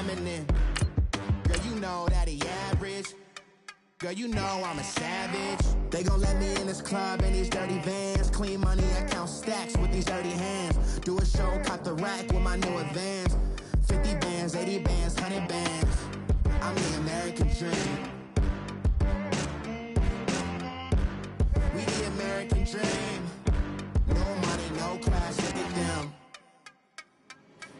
feminine. Girl, you know that he average. Girl, you know I'm a savage. They gon' let me in this club in these dirty vans. Clean money, I count stacks with these dirty hands. Do a show, cop the rack with my new advance. 50 bands, 80 bands, 100 bands. I'm the American dream. We the American dream. No money, no class, look at them.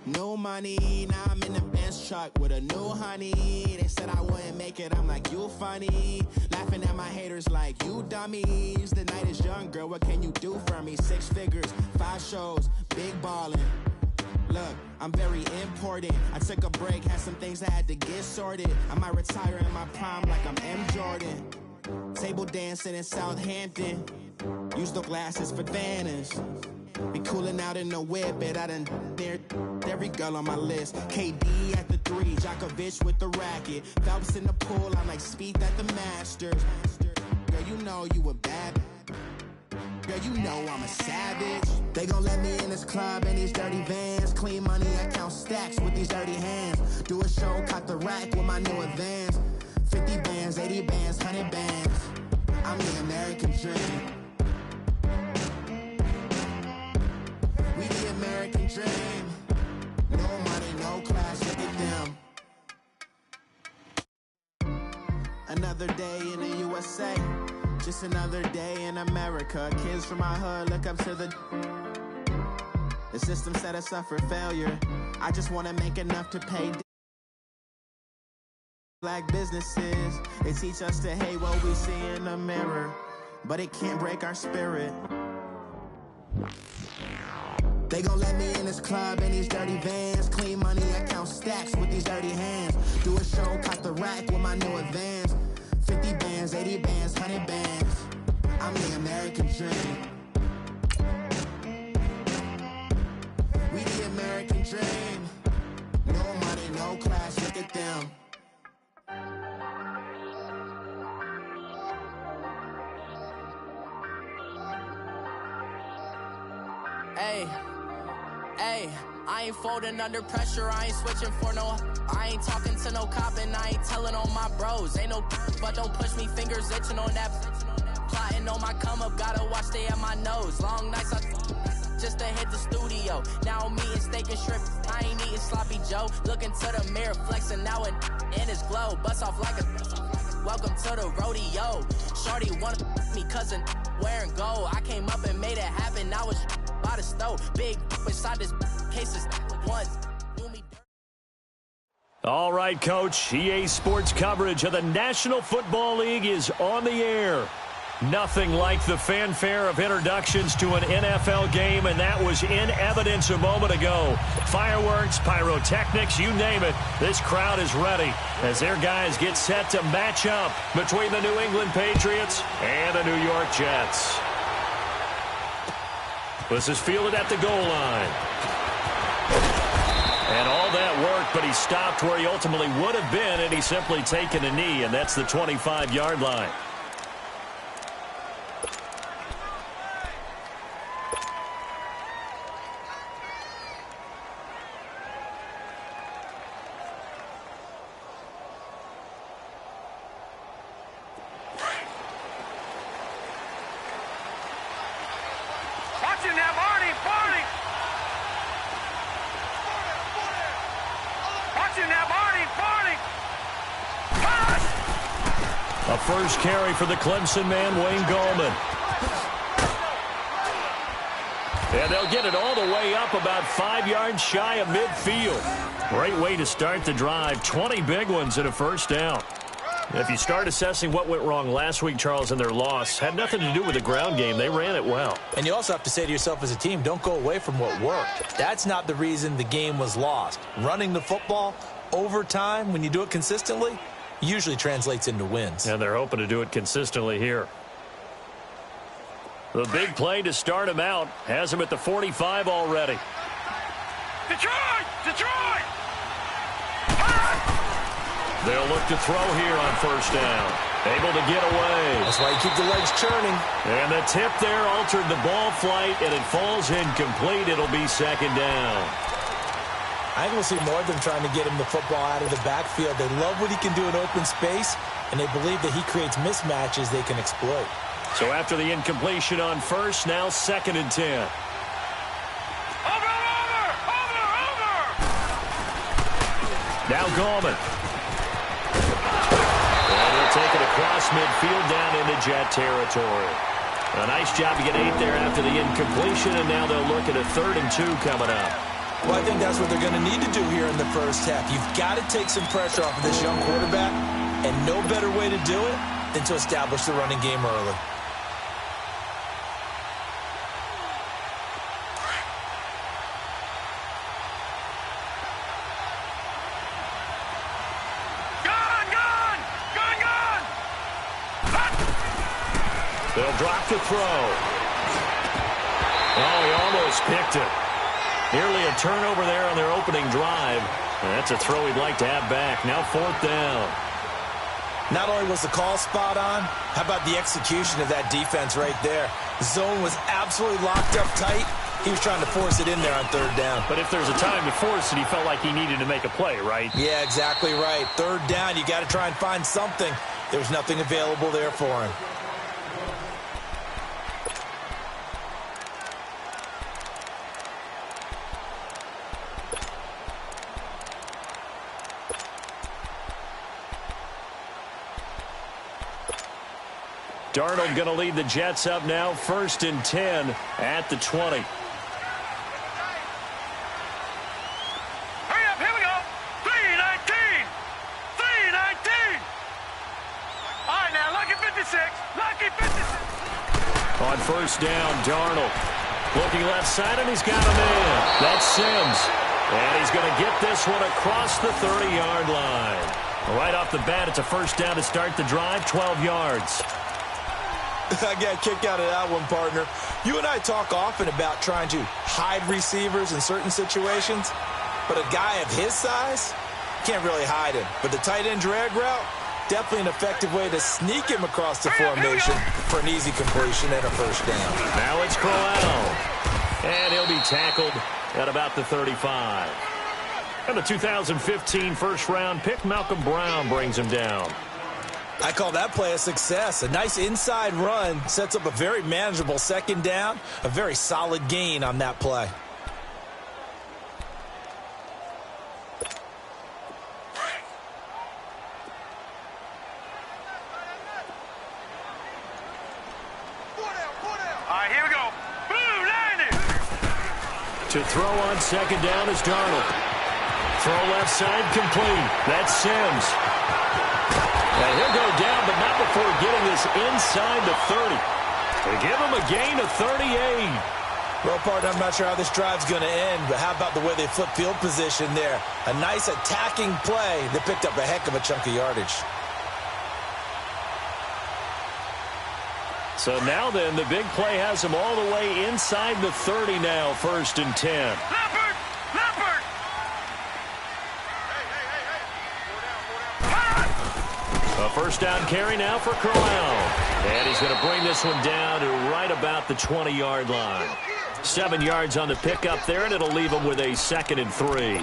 No money, now I'm in the Benz truck with a new honey. They said I wouldn't make it, I'm like, you funny. Laughing at my haters like, you dummies. The night is young, girl, what can you do for me? 6 figures, 5 shows, big ballin'. Look, I'm very important. I took a break, had some things I had to get sorted. I might retire in my prime like I'm M. Jordan. Table dancing in Southampton. Use the glasses for Vanish. Be cooling out in the whip, but I done near every girl on my list. KD at the 3, Djokovic with the racket. Phelps in the pool, I'm like Speed at the Masters. Girl, you know you a bad. Girl, you know I'm a savage. They gon' let me in this club in these dirty vans. Clean money, I count stacks with these dirty hands. Do a show, cop the rack with my new advance. 50 bands, 80 bands, 100 bands. I'm the American dream. We the American dream. No money, no class, look at them. Another day in the USA. Just another day in America. Kids from my hood look up to the system set us up for failure. I just want to make enough to pay black businesses. They teach us to hate what we see in the mirror, but it can't break our spirit. They gon' let me in this club in these dirty vans. Clean money, I count stacks with these dirty hands. Do a show, cop the rack with my new advance. 50 bands, 80 bands, 100 bands. I'm the American dream. We the American dream. No money, no class, look at them. Hey, I ain't folding under pressure, I ain't switching for no. I ain't talking to no cop and I ain't telling on my bros. Ain't no but don't push me, fingers itching on that. Plotting on my come up, gotta watch stay at my nose. Long nights I just to hit the studio. Now I'm eating steak and shrimp, I ain't eating sloppy Joe. Looking to the mirror, flexing now and in his glow. Bust off like a welcome to the rodeo. Shorty wanna me cousin wearing gold. I came up and made it happen, I was by the stove. Big inside this cases one. All right, Coach. EA Sports coverage of the National Football League is on the air. Nothing like the fanfare of introductions to an NFL game, and that was in evidence a moment ago. Fireworks, pyrotechnics, you name it. This crowd is ready as their guys get set to match up between the New England Patriots and the New York Jets. This is fielded at the goal line. And all that worked, but he stopped where he ultimately would have been, and he's simply taken a knee, and that's the 25-yard line. A first carry for the Clemson man, Wayne Gallman. And they'll get it all the way up about 5 yards shy of midfield. Great way to start the drive. 20 big ones and a first down. If you start assessing what went wrong last week, Charles, in their loss, had nothing to do with the ground game. They ran it well. And you also have to say to yourself as a team, don't go away from what worked. That's not the reason the game was lost. Running the football over time, when you do it consistently, usually translates into wins. And they're hoping to do it consistently here. The big play to start him out has him at the 45 already. Detroit! Detroit! They'll look to throw here on first down. Able to get away. That's why you keep the legs churning. And the tip there altered the ball flight, and it falls incomplete. It'll be second down. I think we'll see more of them trying to get him the football out of the backfield. They love what he can do in open space, and they believe that he creates mismatches they can exploit. So after the incompletion on first, now 2nd and 10. Over! Now Gallman. And he'll take it across midfield down into Jet territory. A nice job to get 8 there after the incompletion, and now they'll look at a 3rd and 2 coming up. Well, I think that's what they're going to need to do here in the first half. You've got to take some pressure off of this young quarterback, and no better way to do it than to establish the running game early. They'll drop the throw. Oh, he almost picked it. Nearly a turnover there on their opening drive. And that's a throw he'd like to have back. Now 4th down. Not only was the call spot on, how about the execution of that defense right there? The zone was absolutely locked up tight. He was trying to force it in there on 3rd down. But if there's a time to force it, he felt like he needed to make a play, right? Yeah, exactly right. 3rd down, you got to try and find something. There's nothing available there for him. Darnold going to lead the Jets up now, 1st and 10 at the 20. Hurry up, here we go. 3:19. 3:19. All right, now, lucky 56. Lucky 56. On 1st down, Darnold. Looking left side, and he's got a man. That's Sims. And he's going to get this one across the 30-yard line. Right off the bat, it's a 1st down to start the drive, 12 yards. I got a kick out of that one, partner. You and I talk often about trying to hide receivers in certain situations, but a guy of his size can't really hide him. But the tight end drag route, definitely an effective way to sneak him across the formation for an easy completion and a 1st down. Now it's Crowell. And he'll be tackled at about the 35. And the 2015 first-round pick, Malcolm Brown, brings him down. I call that play a success. A nice inside run sets up a very manageable 2nd down. A very solid gain on that play. All right, here we go. Blue 90. To throw on 2nd down is Darnold. Throw left side complete. That's Sims. And he'll go down, but not before getting this inside the 30. They give him a gain of 38. Well, partner, I'm not sure how this drive's going to end, but how about the way they flip field position there? A nice attacking play that picked up a heck of a chunk of yardage. So now then, the big play has him all the way inside the 30 now, 1st and 10. Leopard! Leopard! A 1st down carry now for Crowell. And he's going to bring this one down to right about the 20-yard line. 7 yards on the pickup there, and it'll leave him with a 2nd and 3.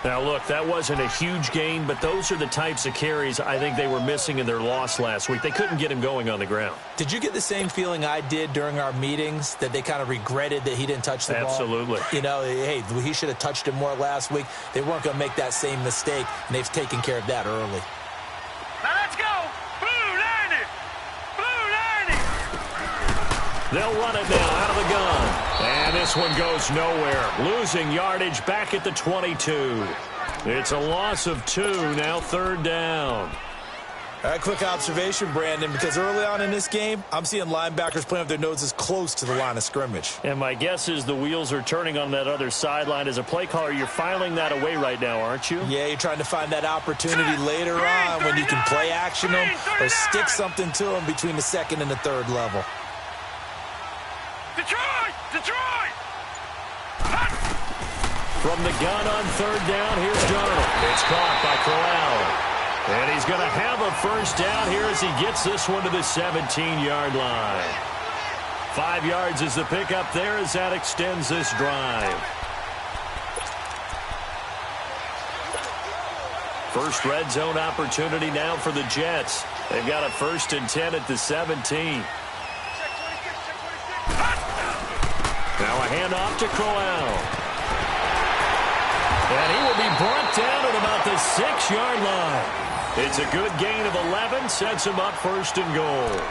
Now, look, that wasn't a huge gain, but those are the types of carries I think they were missing in their loss last week. They couldn't get him going on the ground. Did you get the same feeling I did during our meetings, that they kind of regretted that he didn't touch the ball? Absolutely. You know, hey, he should have touched him more last week. They weren't going to make that same mistake, and they've taken care of that early. Now let's go. Blue 90. Blue 90. They'll run it now out of the gun. And this one goes nowhere. Losing yardage back at the 22. It's a loss of 2, now 3rd down. All right, quick observation, Brandon, because early on in this game, I'm seeing linebackers playing with their noses close to the line of scrimmage. And my guess is the wheels are turning on that other sideline. As a play caller, you're filing that away right now, aren't you? Yeah, you're trying to find that opportunity later on when you can play action them or stick something to them between the 2nd and the 3rd level. Detroit! Detroit! From the gun on 3rd down, here's Darnold. It's caught by Crowell. And he's going to have a 1st down here as he gets this one to the 17-yard line. 5 yards is the pickup there as that extends this drive. First red zone opportunity now for the Jets. They've got a 1st and 10 at the 17. Now a handoff to Crowell. And he will be brought down at about the 6-yard line. It's a good gain of 11, sets him up 1st and goal.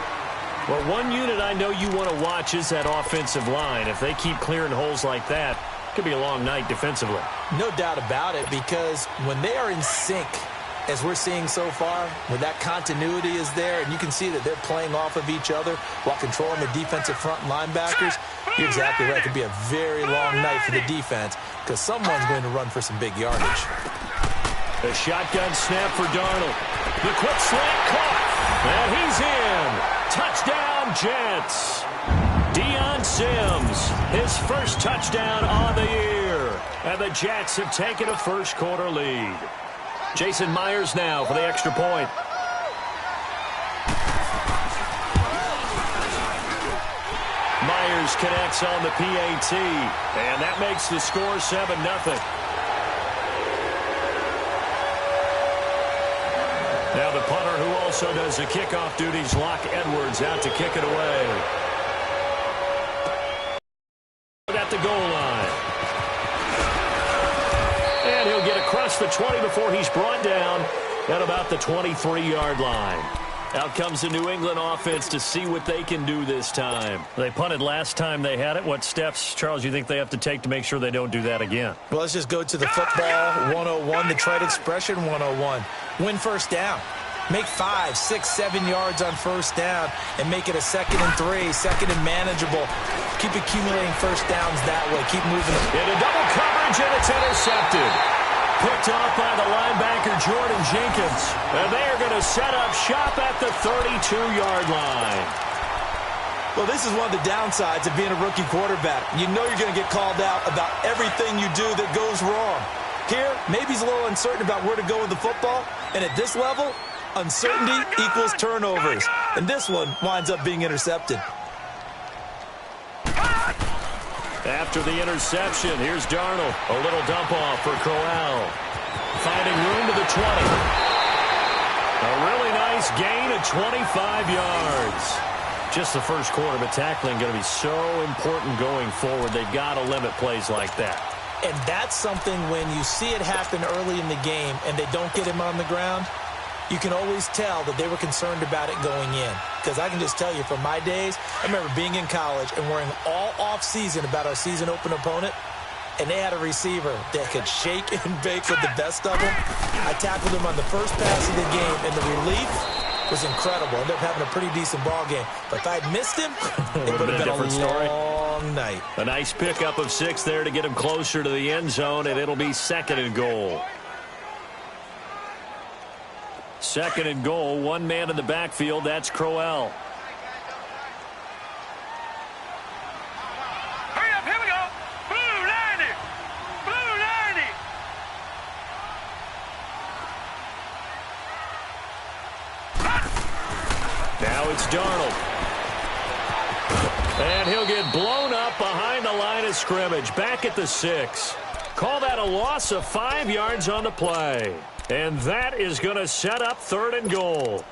Well, one unit I know you want to watch is that offensive line. If they keep clearing holes like that, it could be a long night defensively. No doubt about it, because when they are in sync, as we're seeing so far, when that continuity is there, and you can see that they're playing off of each other while controlling the defensive front linebackers, you're exactly right. It could be a very long night for the defense because someone's going to run for some big yardage. The shotgun snap for Darnold. The quick slant caught. And he's in. Touchdown, Jets. Deion Sims, his first touchdown on the year. And the Jets have taken a first-quarter lead. Jason Myers now for the extra point. Myers connects on the PAT, and that makes the score 7-0. Now the punter, who also does the kickoff duties, Locke Edwards, out to kick it away. At the goal line. And he'll get across the 20 before he's brought down at about the 23-yard line. Out comes the New England offense to see what they can do this time. They punted last time they had it. What steps, Charles, you think they have to take to make sure they don't do that again? Well, let's just go to the football 101, the trade expression 101. Win first down. Make 5, 6, 7 yards on first down and make it a 2nd and 3, 2nd and manageable. Keep accumulating first downs that way. Keep moving them. Into double coverage, and it's intercepted. Picked off by the linebacker, Jordan Jenkins. And they are going to set up shop at the 32-yard line. Well, this is one of the downsides of being a rookie quarterback. You know you're going to get called out about everything you do that goes wrong. Here, maybe he's a little uncertain about where to go with the football. And at this level, uncertainty equals turnovers. And this one winds up being intercepted. After the interception, here's Darnold. A little dump off for Crowell. Finding room to the 20. A really nice gain of 25 yards. Just the first quarter, but tackling going to be so important going forward. They've got to limit plays like that. And that's something when you see it happen early in the game and they don't get him on the ground, you can always tell that they were concerned about it going in. Because I can just tell you from my days, I remember being in college and worrying all off-season about our season open opponent, and they had a receiver that could shake and bake with the best of them. I tackled him on the first pass of the game, and the relief was incredible. I ended up having a pretty decent ball game. But if I'd missed him, it would have been a long night. A nice pickup of 6 there to get him closer to the end zone, and it'll be 2nd and goal. 2nd and goal, one man in the backfield. That's Crowell. Hurry up, here we go. Blue 90. Blue 90. Now it's Darnold. And he'll get blown up behind the line of scrimmage. Back at the 6. Call that a loss of 5 yards on the play. And that is going to set up 3rd and goal.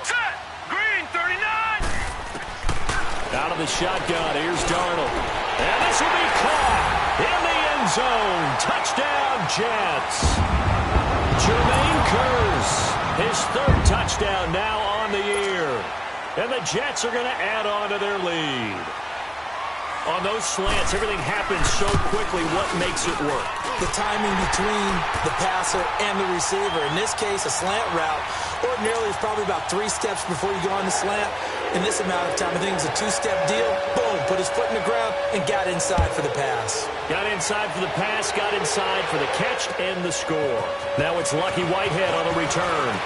Set. Green 39. Out of the shotgun, here's Darnold. And this will be caught in the end zone. Touchdown, Jets. Jermaine Kearse. His 3rd touchdown now on the year. And the Jets are going to add on to their lead. On those slants, everything happens so quickly. What makes it work? The timing between the passer and the receiver. In this case, a slant route. Ordinarily, it's probably about 3 steps before you go on the slant. In this amount of time, I think it's a 2-step deal. Boom, put his foot in the ground and got inside for the pass. Got inside for the pass, got inside for the catch and the score. Now it's Lucky Whitehead on the return.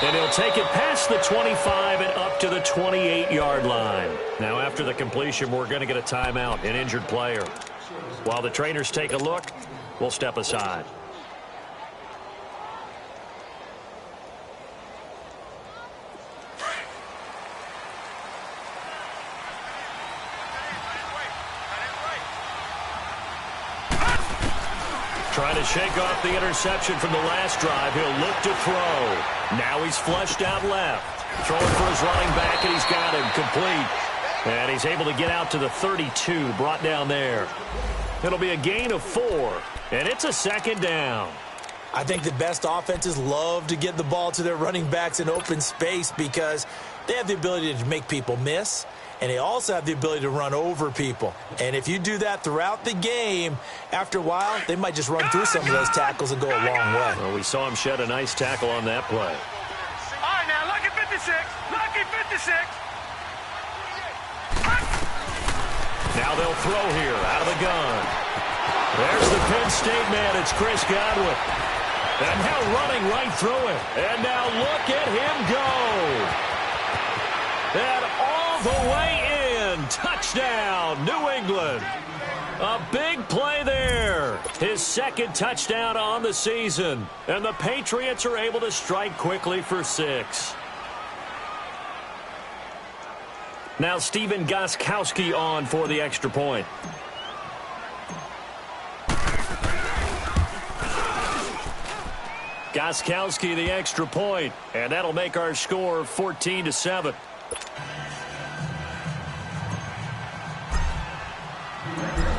And he'll take it past the 25 and up to the 28-yard line. Now after the completion, we're going to get a timeout, an injured player. While the trainers take a look, we'll step aside. Trying to shake off the interception from the last drive. He'll look to throw. Now he's flushed out left. Throwing for his running back, and he's got him complete. And he's able to get out to the 32, brought down there. It'll be a gain of 4, and it's a second down. I think the best offenses love to get the ball to their running backs in open space because they have the ability to make people miss, and they also have the ability to run over people. And if you do that throughout the game, after a while, they might just run through some of those tackles and go a long way. Well, we saw him shed a nice tackle on that play. All right, now, lucky 56. Lucky 56. Now they'll throw here out of the gun. There's the Penn State man. It's Chris Godwin. And now running right through it. And now look at him go. And all the way in. Touchdown, New England. A big play there. His second touchdown on the season. And the Patriots are able to strike quickly for 6. Now Stephen Gostkowski on for the extra point. Gostkowski the extra point, and that'll make our score 14-7.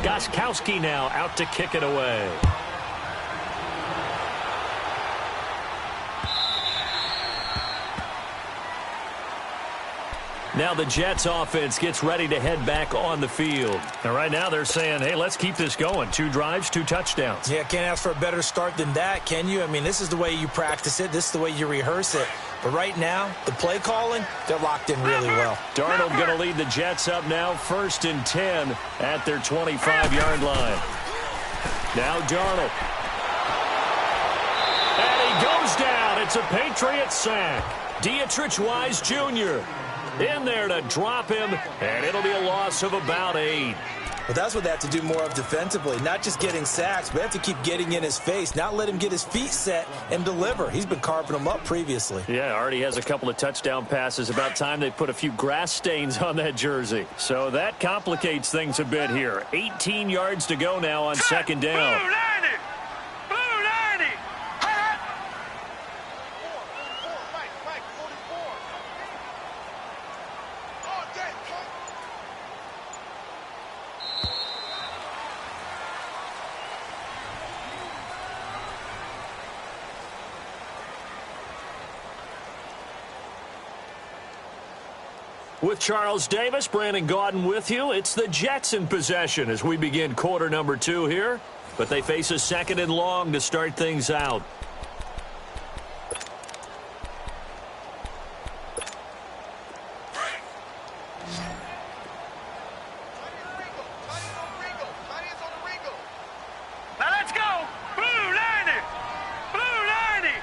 Gostkowski now out to kick it away. Now the Jets offense gets ready to head back on the field. And right now they're saying, hey, let's keep this going. 2 drives, 2 touchdowns. Yeah, can't ask for a better start than that, can you? I mean, this is the way you practice it. This is the way you rehearse it. But right now, the play calling, they're locked in really well. Darnold going to lead the Jets up now, 1st and 10 at their 25-yard line. Now Darnold. And he goes down. It's a Patriots sack. Dietrich Wise Jr. in there to drop him, and it'll be a loss of about 8. Well, that's what they have to do more of defensively. Not just getting sacks, but they have to keep getting in his face, not let him get his feet set and deliver. He's been carving them up previously. Yeah, already has a couple of touchdown passes. About time they put a few grass stains on that jersey. So that complicates things a bit here. 18 yards to go now on second down. Blue 90. Blue 90. With Charles Davis, Brandon Gaudin with you. It's the Jets in possession as we begin quarter number 2 here. But they face a 2nd and long to start things out. Now let's go. Blue 90. Blue 90.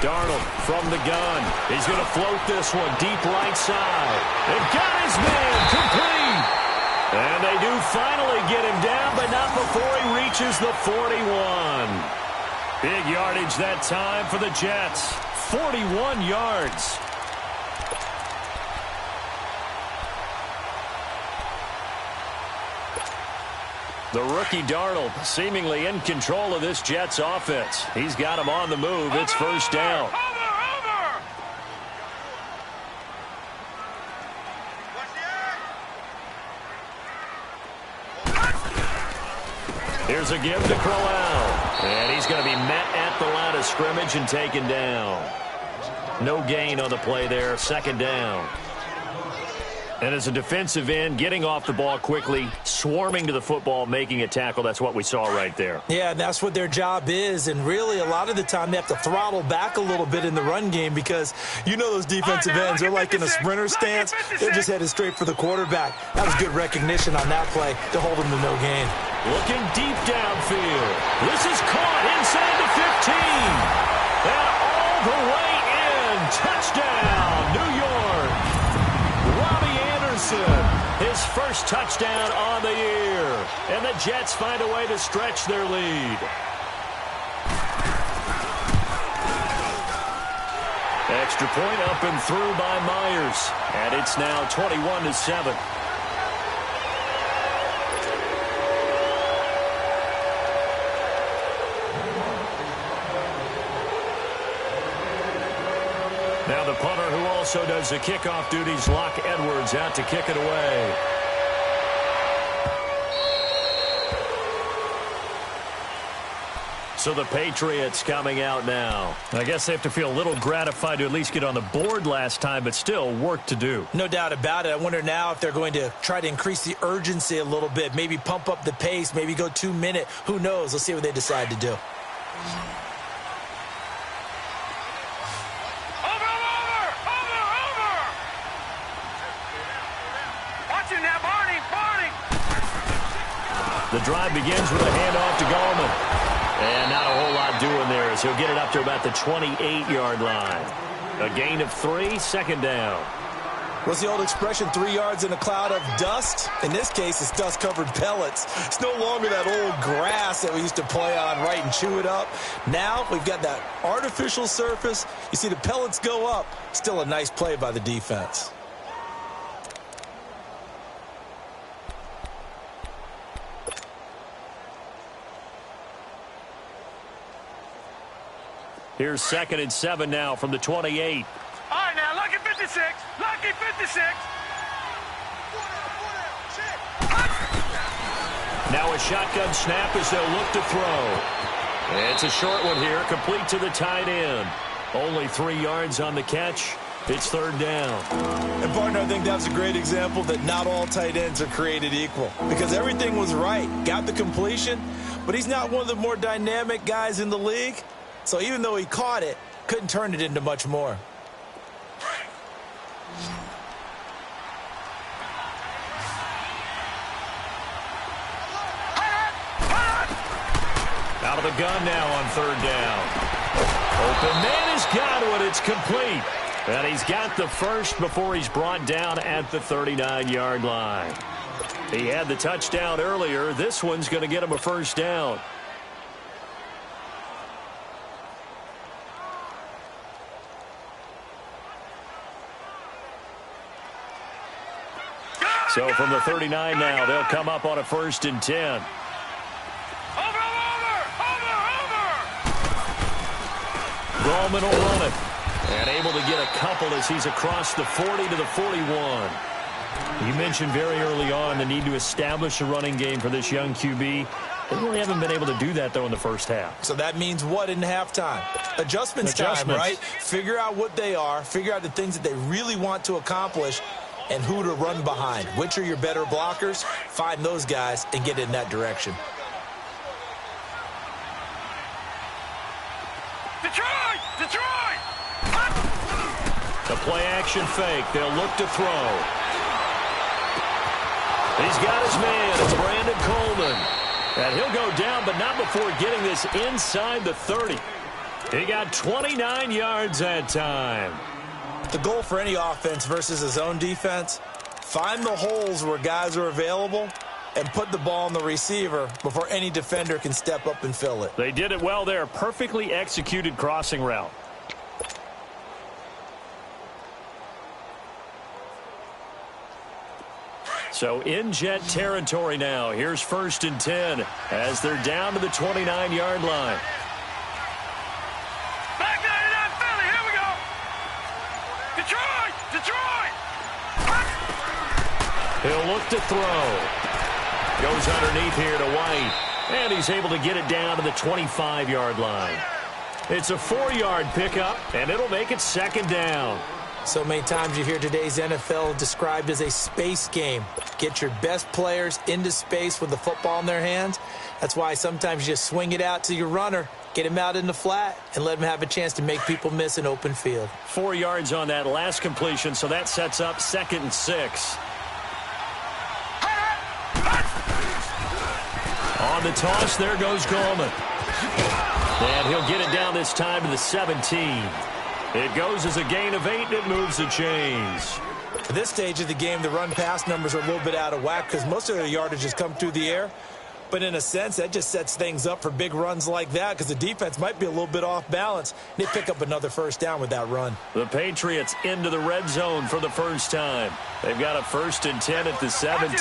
Darnold from the gun. He's going to float this one deep right side. And got his man complete. And they do finally get him down, but not before he reaches the 41. Big yardage that time for the Jets. 41 yards. The rookie Darnold seemingly in control of this Jets offense. He's got him on the move. It's first down. Here's a give to Crowell. And he's going to be met at the line of scrimmage and taken down. No gain on the play there. Second down. And as a defensive end, getting off the ball quickly, swarming to the football, making a tackle, that's what we saw right there. Yeah, and that's what their job is. And really, a lot of the time, they have to throttle back a little bit in the run game because you know those defensive ends, they're like in a sprinter stance. They're just headed straight for the quarterback. That was good recognition on that play to hold them to no gain. Looking deep downfield. This is caught inside the 15. And all the way in. Touchdown, New York. His first touchdown on the year. And the Jets find a way to stretch their lead. Extra point up and through by Myers. And it's now 21-7. Now the punter who also does the kickoff duties, Locke Edwards, out to kick it away. So the Patriots coming out now. I guess they have to feel a little gratified to at least get on the board last time, but still work to do. No doubt about it. I wonder now if they're going to try to increase the urgency a little bit, maybe pump up the pace, maybe go 2 minute. Who knows? Let's see what they decide to do. The drive begins with a handoff to Gallman. And not a whole lot doing there as he'll get it up to about the 28-yard line. A gain of 3, second down. What's the old expression, 3 yards in a cloud of dust? In this case, it's dust-covered pellets. It's no longer that old grass that we used to play on, right, and chew it up. Now we've got that artificial surface. You see the pellets go up. Still a nice play by the defense. Here's 2nd and 7 now from the 28. All right, now, lucky 56. Lucky 56. Now a shotgun snap as they'll look to throw. It's a short one here, complete to the tight end. Only 3 yards on the catch. It's 3rd down. And, partner, I think that's a great example that not all tight ends are created equal. Because everything was right. Got the completion, but he's not one of the more dynamic guys in the league. So even though he caught it, couldn't turn it into much more. Out of the gun now on 3rd down. Open man has got it. It's complete. And he's got the first before he's brought down at the 39-yard line. He had the touchdown earlier. This one's going to get him a first down. So from the 39 now, they'll come up on a 1st and 10. Gallman will run it. And able to get a couple as he's across the 40 to the 41. You mentioned very early on the need to establish a running game for this young QB. They really haven't been able to do that, though, in the first half. So that means what in halftime? Adjustments time, right? Figure out what they are. Figure out the things that they really want to accomplish and who to run behind. Which are your better blockers? Find those guys and get in that direction. Detroit! Detroit! The play-action fake. They'll look to throw. He's got his man. It's Brandon Coleman. And he'll go down, but not before getting this inside the 30. He got 29 yards that time. The goal for any offense versus his own defense, find the holes where guys are available and put the ball on the receiver before any defender can step up and fill it. They did it well there. Perfectly executed crossing route. So in Jet territory now. Here's 1st and 10 as they're down to the 29-yard line. Back 99 Philly, here we go. Detroit! Detroit! He'll look to throw. Goes underneath here to White. And he's able to get it down to the 25-yard line. It's a 4-yard pickup, and it'll make it 2nd down. So many times you hear today's NFL described as a space game. Get your best players into space with the football in their hands. That's why sometimes you just swing it out to your runner, get him out in the flat, and let him have a chance to make people miss an open field. 4 yards on that last completion, so that sets up 2nd and 6. On the toss, there goes Gallman. And he'll get it down this time to the 17. It goes as a gain of 8, and it moves the chains. At this stage of the game, the run-pass numbers are a little bit out of whack because most of their yardage has come through the air. But in a sense, that just sets things up for big runs like that because the defense might be a little bit off balance. They pick up another first down with that run. The Patriots into the red zone for the first time. They've got a 1st and 10 at the 17.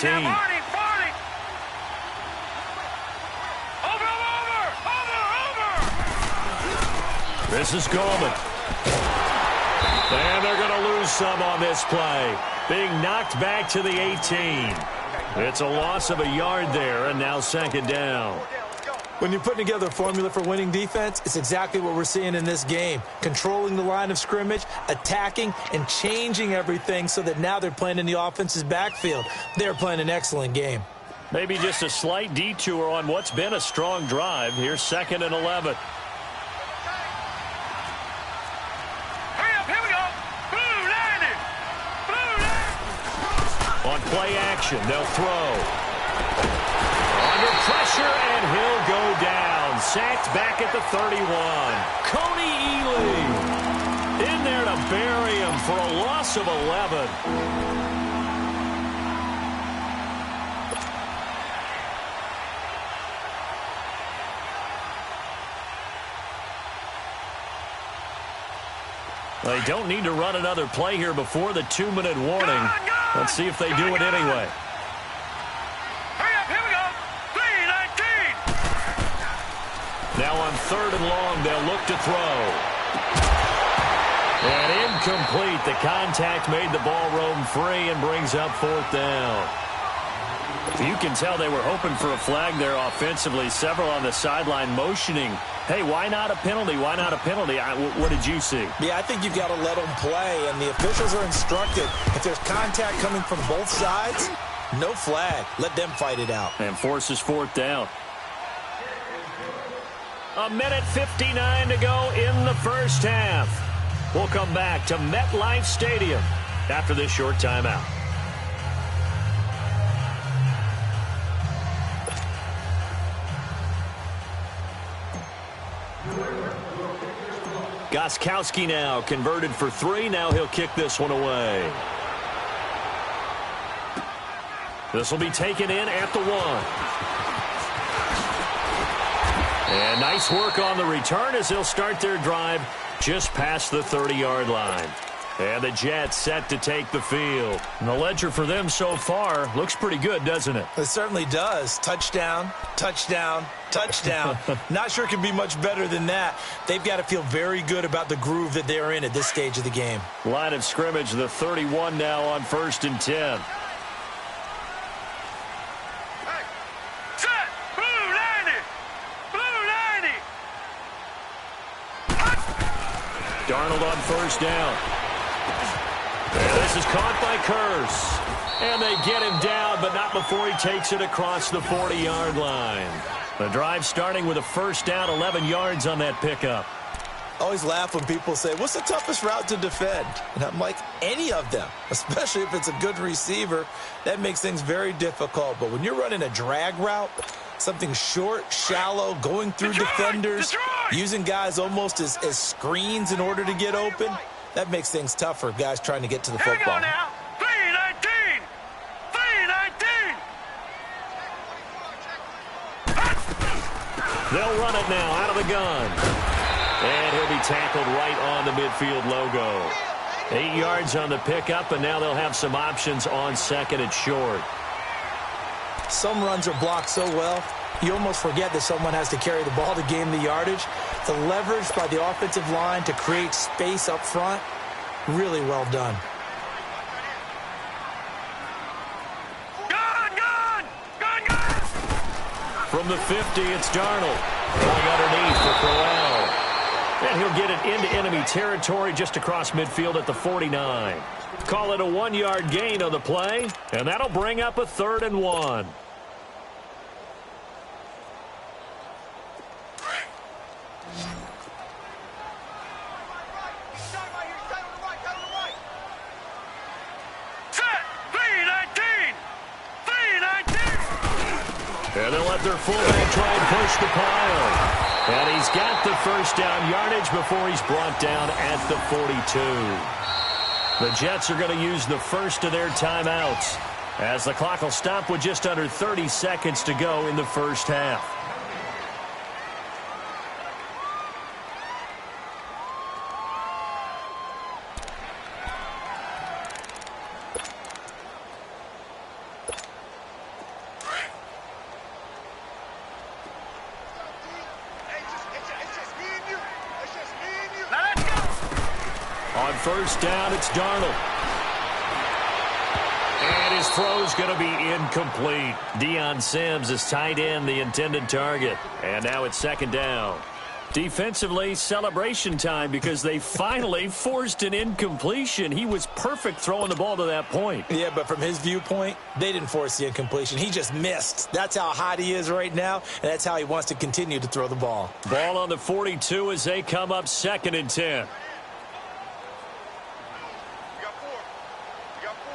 This is Gallman. And they're going to lose some on this play. Being knocked back to the 18. It's a loss of a yard there, and now second down. When you're putting together a formula for winning defense, it's exactly what we're seeing in this game. Controlling the line of scrimmage, attacking, and changing everything so that now they're playing in the offense's backfield. They're playing an excellent game. Maybe just a slight detour on what's been a strong drive. Here's 2nd and 11. On play action, they'll throw. Under pressure, and he'll go down. Sacked back at the 31. Coney Ely in there to bury him for a loss of 11. They don't need to run another play here before the 2-minute warning. Let's see if they do it anyway. Hurry up, here we go. 3-19. Now on 3rd and long, they'll look to throw. And incomplete. The contact made the ball roam free and brings up 4th down. You can tell they were hoping for a flag there offensively. Several on the sideline motioning. Hey, why not a penalty? Why not a penalty? What did you see? Yeah, I think you've got to let them play, and the officials are instructed. If there's contact coming from both sides, no flag. Let them fight it out. And forces 4th down. 1:59 to go in the first half. We'll come back to MetLife Stadium after this short timeout. Gostkowski now converted for 3. Now he'll kick this one away. This will be taken in at the 1. And nice work on the return as they'll start their drive just past the 30-yard line. And the Jets set to take the field. And the ledger for them so far looks pretty good, doesn't it? It certainly does. Touchdown, touchdown, touchdown. Not sure it can be much better than that. They've got to feel very good about the groove that they're in at this stage of the game. Line of scrimmage, the 31 now on 1st and 10. Set. Blue 90. Blue 90. Darnold on 1st down. And this is caught by Curse. And they get him down, but not before he takes it across the 40-yard line. The drive starting with a 1st down, 11 yards on that pickup. Always laugh when people say, what's the toughest route to defend? And I'm like, any of them, especially if it's a good receiver. That makes things very difficult. But when you're running a drag route, something short, shallow, going through defenders, using guys almost as screens in order to get open, that makes things tougher, guys trying to get to the football. Here we go now. 3-19. 3-19. They'll run it now out of the gun. And he'll be tackled right on the midfield logo. 8 yards on the pickup, and now they'll have some options on 2nd and short. Some runs are blocked so well, you almost forget that someone has to carry the ball to gain the yardage. The leverage by the offensive line to create space up front, really well done. From the 50, it's Darnold. Going underneath for Crowell. And he'll get it into enemy territory just across midfield at the 49. Call it a 1-yard gain on the play, and that'll bring up a 3rd and 1. And they'll let their fullback try and push the pile. And he's got the 1st down yardage before he's brought down at the 42. The Jets are going to use the first of their timeouts as the clock will stop with just under 30 seconds to go in the first half. On first down, it's Darnold. And his throw's going to be incomplete. Deion Sims is tight end, the intended target. And now it's second down. Defensively, celebration time because they finally forced an incompletion. He was perfect throwing the ball to that point. Yeah, but from his viewpoint, they didn't force the incompletion. He just missed. That's how hot he is right now, and that's how he wants to continue to throw the ball. Ball on the 42 as they come up 2nd and 10.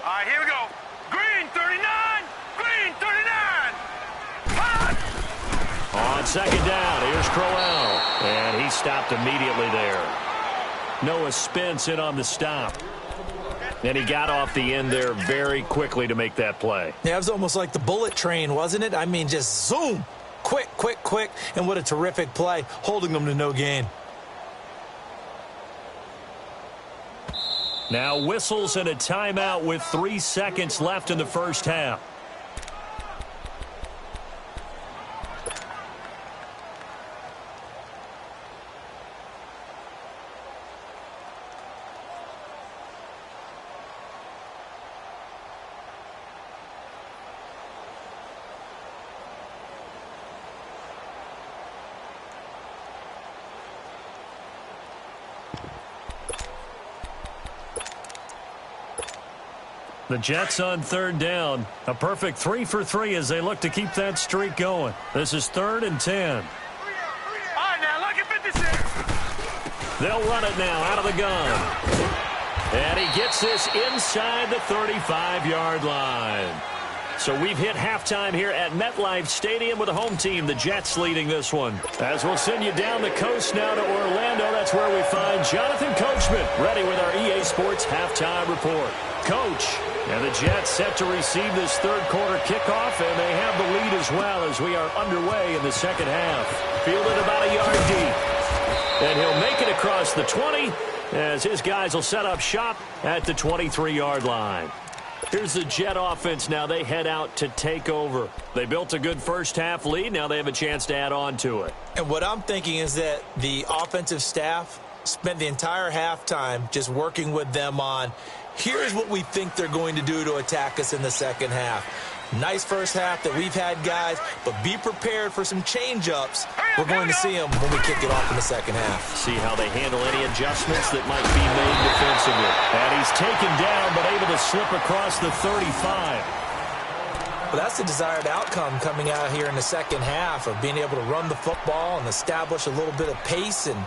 All right, here we go. Green 39. Green 39. Hot. On second down, here's Crowell. And he stopped immediately there. Noah Spence in on the stop. And he got off the end there very quickly to make that play. Yeah, it was almost like the bullet train, wasn't it? I mean, just zoom. Quick, quick, quick. And what a terrific play, holding them to no gain. Now whistles and a timeout with 3 seconds left in the first half. The Jets on third down. A perfect 3 for 3 as they look to keep that streak going. This is 3rd and 10. All right, now, look at 56. They'll run it now out of the gun. And he gets this inside the 35-yard line. So we've hit halftime here at MetLife Stadium with the home team, the Jets, leading this one. As we'll send you down the coast now to Orlando, that's where we find Jonathan Coachman, ready with our EA Sports halftime report. Coach, and the Jets set to receive this third quarter kickoff, and they have the lead as well as we are underway in the second half. Fielded about a yard deep. And he'll make it across the 20 as his guys will set up shop at the 23-yard line. Here's the Jet offense now. They head out to take over. They built a good first half lead. Now they have a chance to add on to it. And what I'm thinking is that the offensive staff spent the entire halftime just working with them on, here's what we think they're going to do to attack us in the second half. Nice first half that we've had, guys, but be prepared for some change-ups. We're going to see them when we kick it off in the second half. See how they handle any adjustments that might be made defensively. And he's taken down, but able to slip across the 35. Well, that's the desired outcome coming out here in the second half of being able to run the football and establish a little bit of pace and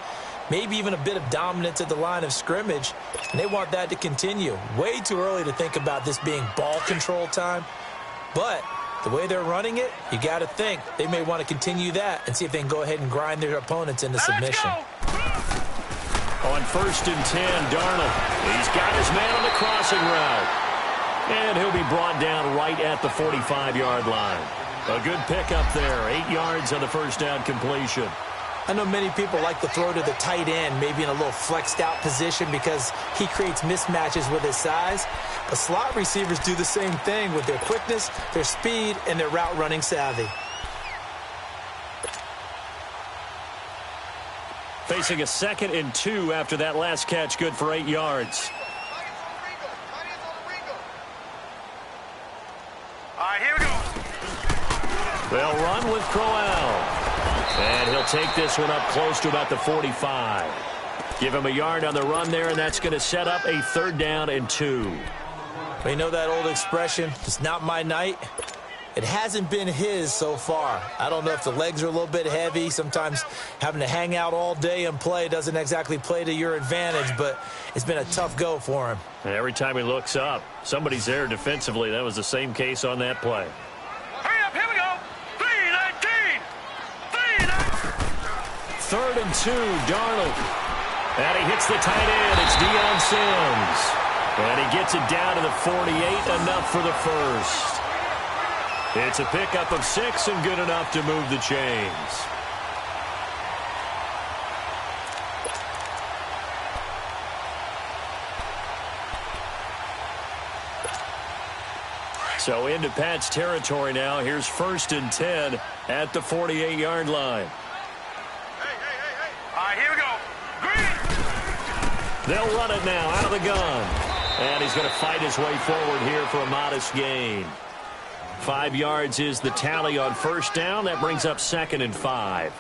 maybe even a bit of dominance at the line of scrimmage. And they want that to continue. Way too early to think about this being ball control time. But the way they're running it, you got to think they may want to continue that and see if they can go ahead and grind their opponents into submission. On 1st and 10, Darnold. He's got his man on the crossing route. And he'll be brought down right at the 45-yard line. A good pickup there. 8 yards on the first down completion. I know many people like to throw to the tight end, maybe in a little flexed out position because he creates mismatches with his size. But slot receivers do the same thing with their quickness, their speed, and their route running savvy. Facing a 2nd and 2 after that last catch, good for 8 yards. All right, here we go. They'll run with Crowell. And he'll take this one up close to about the 45. Give him a yard on the run there, and that's going to set up a 3rd down and 2. Well, you know that old expression, it's not my night. It hasn't been his so far. I don't know if the legs are a little bit heavy. Sometimes having to hang out all day and play doesn't exactly play to your advantage, but it's been a tough go for him. And every time he looks up, somebody's there defensively. That was the same case on that play. Hurry up, here we go. 3-19. 3rd and 2, Darnold. And he hits the tight end. It's Deion Sims. And he gets it down to the 48, enough for the first. It's a pickup of 6 and good enough to move the chains. So into Pat's territory now. Here's 1st and 10 at the 48-yard line. All right, here we go. Green. They'll run it now out of the gun. And he's going to fight his way forward here for a modest gain. 5 yards is the tally on first down. That brings up 2nd and 5.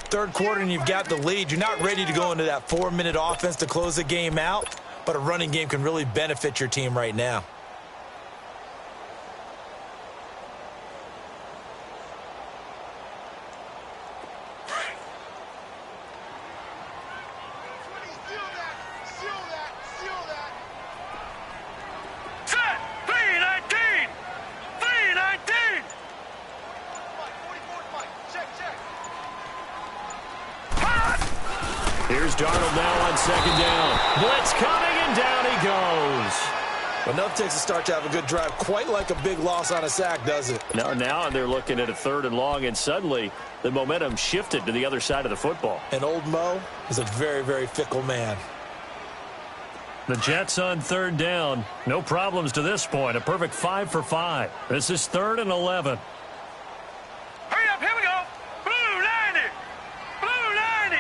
Third quarter and you've got the lead. You're not ready to go into that 4-minute offense to close the game out, but a running game can really benefit your team right now. Here's Darnold now on 2nd down. Blitz coming, and down he goes. Enough takes a start to have a good drive. Quite like a big loss on a sack, does it? Now they're looking at a 3rd and long, and suddenly the momentum shifted to the other side of the football. And old Mo is a very, very fickle man. The Jets on 3rd down. No problems to this point. A perfect 5 for 5. This is 3rd and 11. Hurry up, here we go. Blue 90. Blue 90.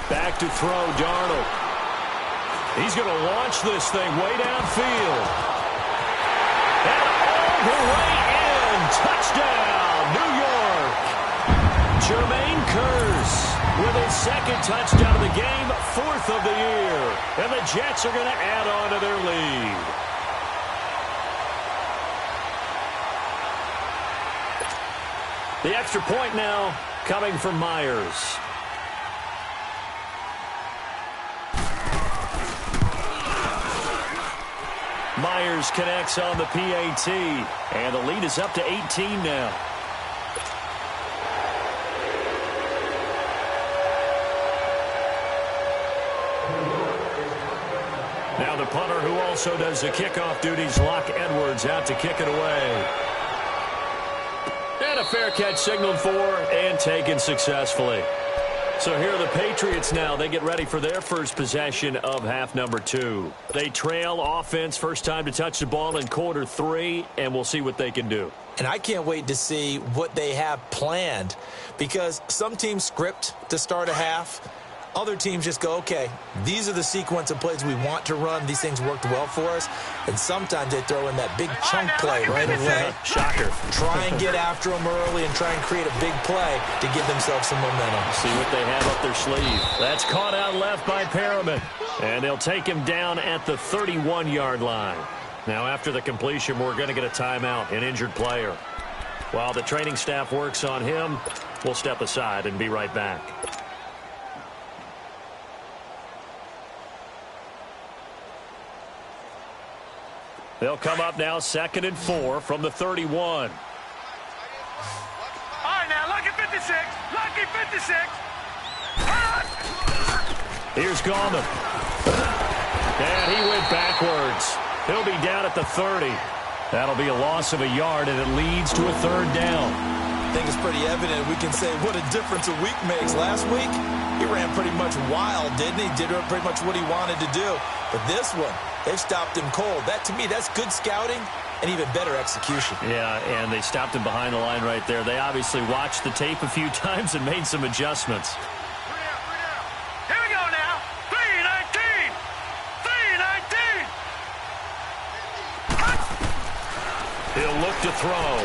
Back to throw, Darnold. He's going to launch this thing way downfield. And all the way in. Touchdown, New York. Jermaine Kearse with his 2nd touchdown of the game, 4th of the year. And the Jets are going to add on to their lead. The extra point now coming from Myers. Myers connects on the PAT, and the lead is up to 18 now. Now the punter, who also does the kickoff duties, Locke Edwards, out to kick it away. And a fair catch signaled for and taken successfully. So here are the Patriots now. They get ready for their first possession of half number 2. They trail offense, first time to touch the ball in quarter 3, and we'll see what they can do. And I can't wait to see what they have planned, because some teams script to start a half. Other teams just go, okay, these are the sequence of plays we want to run. These things worked well for us. And sometimes they throw in that big chunk play right away. Shocker. Try and get after them early and try and create a big play to give themselves some momentum. See what they have up their sleeve. That's caught out left by Perriman. And they'll take him down at the 31-yard line. Now, after the completion, we're going to get a timeout, an injured player. While the training staff works on him, we'll step aside and be right back. They'll come up now 2nd and 4 from the 31. All right, now, lucky 56. Lucky 56. Here's Gallman. And he went backwards. He'll be down at the 30. That'll be a loss of a yard, and it leads to a 3rd down. I think it's pretty evident. We can say what a difference a week makes. Last week, he ran pretty much wild, didn't he? Did pretty much what he wanted to do. But this one, they've stopped him cold. That, to me, that's good scouting and even better execution. Yeah, and they stopped him behind the line right there. They obviously watched the tape a few times and made some adjustments. Here we go now. 3-19. 3-19. He'll look to throw.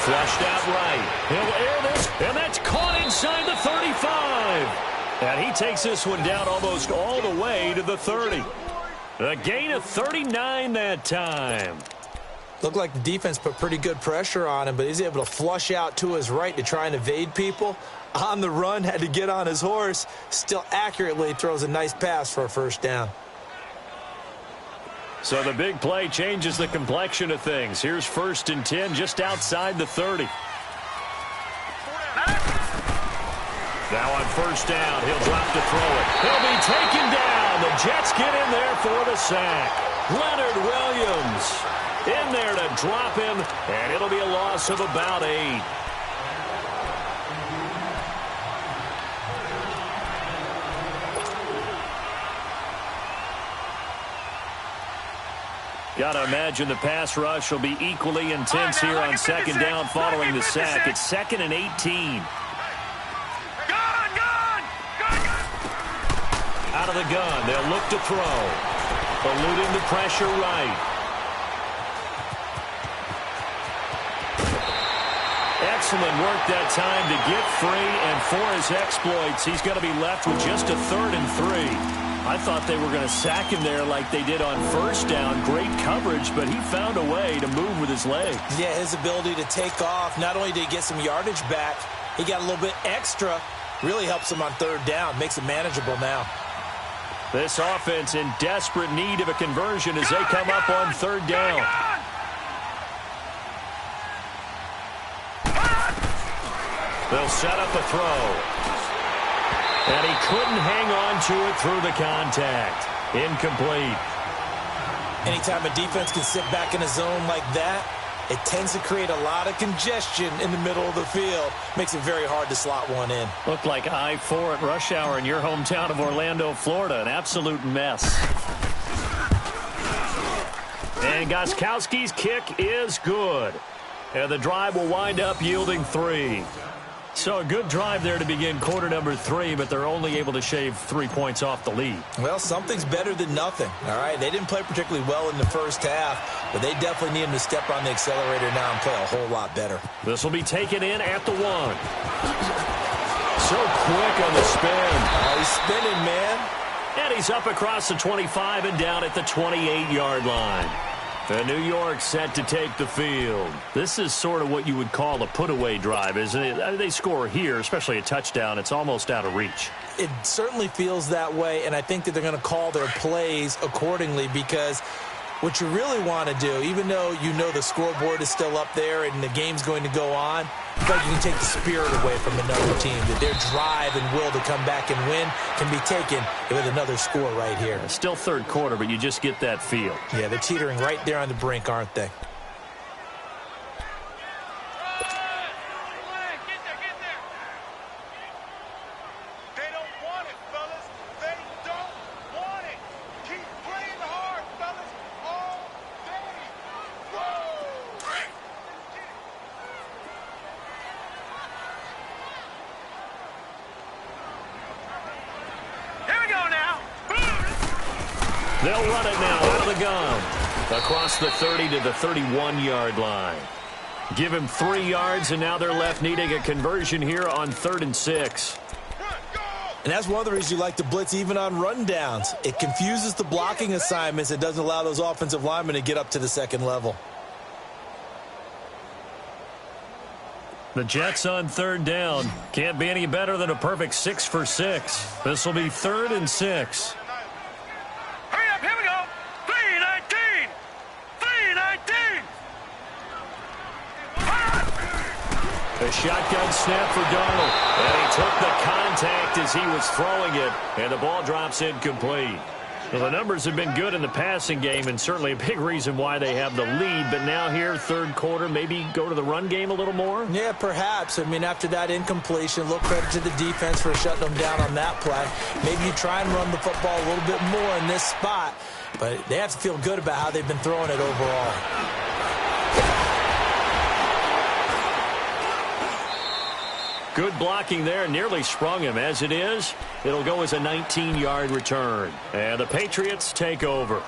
Flushed out right. He'll air this, and that's caught inside the 35. And he takes this one down almost all the way to the 30. A gain of 39 that time. Looked like the defense put pretty good pressure on him, but he's able to flush out to his right to try and evade people. On the run, had to get on his horse. Still accurately throws a nice pass for a 1st down. So the big play changes the complexion of things. Here's 1st and 10 just outside the 30. Now on 1st down, he'll drop to throw it. He'll be taken down. The Jets get in there for the sack. Leonard Williams in there to drop him, and it'll be a loss of about 8. Got to imagine the pass rush will be equally intense here on 2nd down following the sack. It's 2nd and 18. Go! out of the gun. They'll look to throw. Eluding the pressure right. Excellent work that time to get free, and for his exploits, he's going to be left with just a 3rd and 3. I thought they were going to sack him there like they did on first down. Great coverage, but he found a way to move with his legs. Yeah, his ability to take off, not only did he get some yardage back, he got a little bit extra. Really helps him on 3rd down, makes it manageable now. This offense in desperate need of a conversion as they come up on 3rd down. They'll set up a throw. And he couldn't hang on to it through the contact. Incomplete. Anytime a defense can sit back in a zone like that, it tends to create a lot of congestion in the middle of the field. Makes it very hard to slot one in. Looked like I-4 at rush hour in your hometown of Orlando, Florida. An absolute mess. And Gostkowski's kick is good. And the drive will wind up yielding 3. So a good drive there to begin quarter number 3, but they're only able to shave 3 points off the lead. Well, something's better than nothing, all right? They didn't play particularly well in the first half, but they definitely need him to step on the accelerator now and play a whole lot better. This will be taken in at the 1. So quick on the spin. Oh, he's spinning, man. And he's up across the 25 and down at the 28-yard line. And New York set to take the field. This is sort of what you would call a put-away drive, isn't it? They score here, especially a touchdown. It's almost out of reach. It certainly feels that way, and I think that they're going to call their plays accordingly because what you really want to do, even though you know the scoreboard is still up there and the game's going to go on, I feel like you can take the spirit away from another team, that their drive and will to come back and win can be taken with another score right here. Still 3rd quarter, but you just get that feel. Yeah, they're teetering right there on the brink, aren't they? They'll run it now out of the gun. Across the 30 to the 31-yard line. Give him 3 yards, and now they're left needing a conversion here on 3rd and 6. And that's one of the reasons you like to blitz even on rundowns. It confuses the blocking assignments. It doesn't allow those offensive linemen to get up to the 2nd level. The Jets on 3rd down. Can't be any better than a perfect 6 for 6. This will be 3rd and 6. A shotgun snap for Darnold. And he took the contact as he was throwing it. And the ball drops incomplete. Well, the numbers have been good in the passing game, and certainly a big reason why they have the lead. But now here, 3rd quarter, maybe go to the run game a little more? Yeah, perhaps. I mean, after that incompletion, a little credit to the defense for shutting them down on that play. Maybe you try and run the football a little bit more in this spot. But they have to feel good about how they've been throwing it overall. Good blocking there, nearly sprung him. As it is, it'll go as a 19-yard return. And the Patriots take over.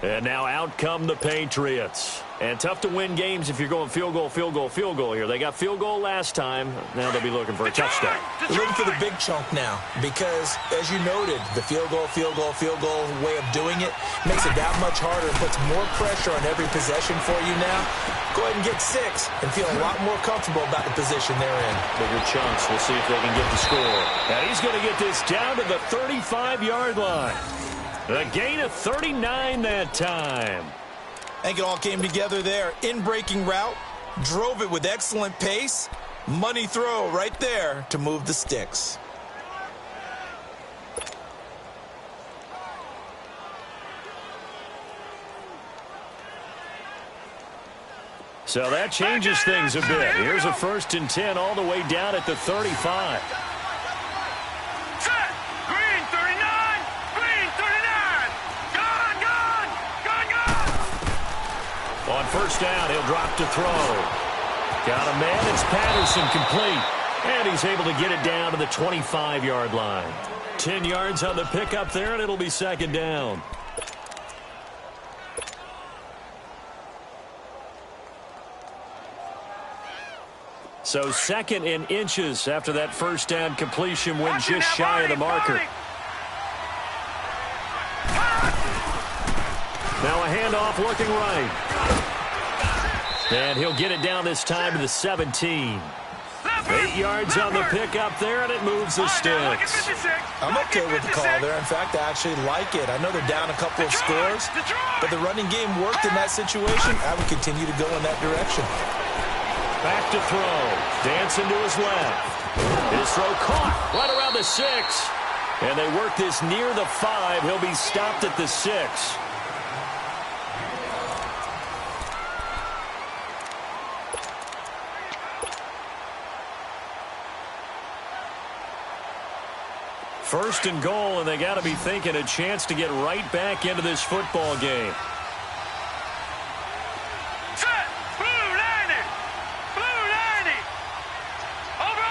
And now out come the Patriots. And tough to win games if you're going field goal, field goal, field goal here. They got field goal last time. Now they'll be looking for a touchdown. They're looking for the big chunk now because, as you noted, the field goal way of doing it makes it that much harder and puts more pressure on every possession for you now. Go ahead and get 6 and feel a lot more comfortable about the position they're in. Bigger chunks. We'll see if they can get the score. And he's going to get this down to the 35-yard line. A gain of 39 that time. I think it all came together there. In-breaking route, drove it with excellent pace. Money throw right there to move the sticks. So that changes things a bit. Here's a 1st and 10 all the way down at the 35. On 1st down, he'll drop to throw. Got a man. It's Patterson complete. And he's able to get it down to the 25-yard line. 10 yards on the pickup there, and it'll be second down. So second in inches after that first down completion went just shy of the marker. Now a handoff looking right. And he'll get it down this time to the 17. 8 yards on the pickup there, and it moves the sticks. I'm okay with the call there. In fact, I actually like it. I know they're down a couple of scores, but the running game worked in that situation. I would continue to go in that direction. Back to throw. Dancing to his left. His throw caught right around the 6. And they work this near the 5. He'll be stopped at the 6. First and goal, and they got to be thinking a chance to get right back into this football game. Set! Blue 90! Blue 90! Over!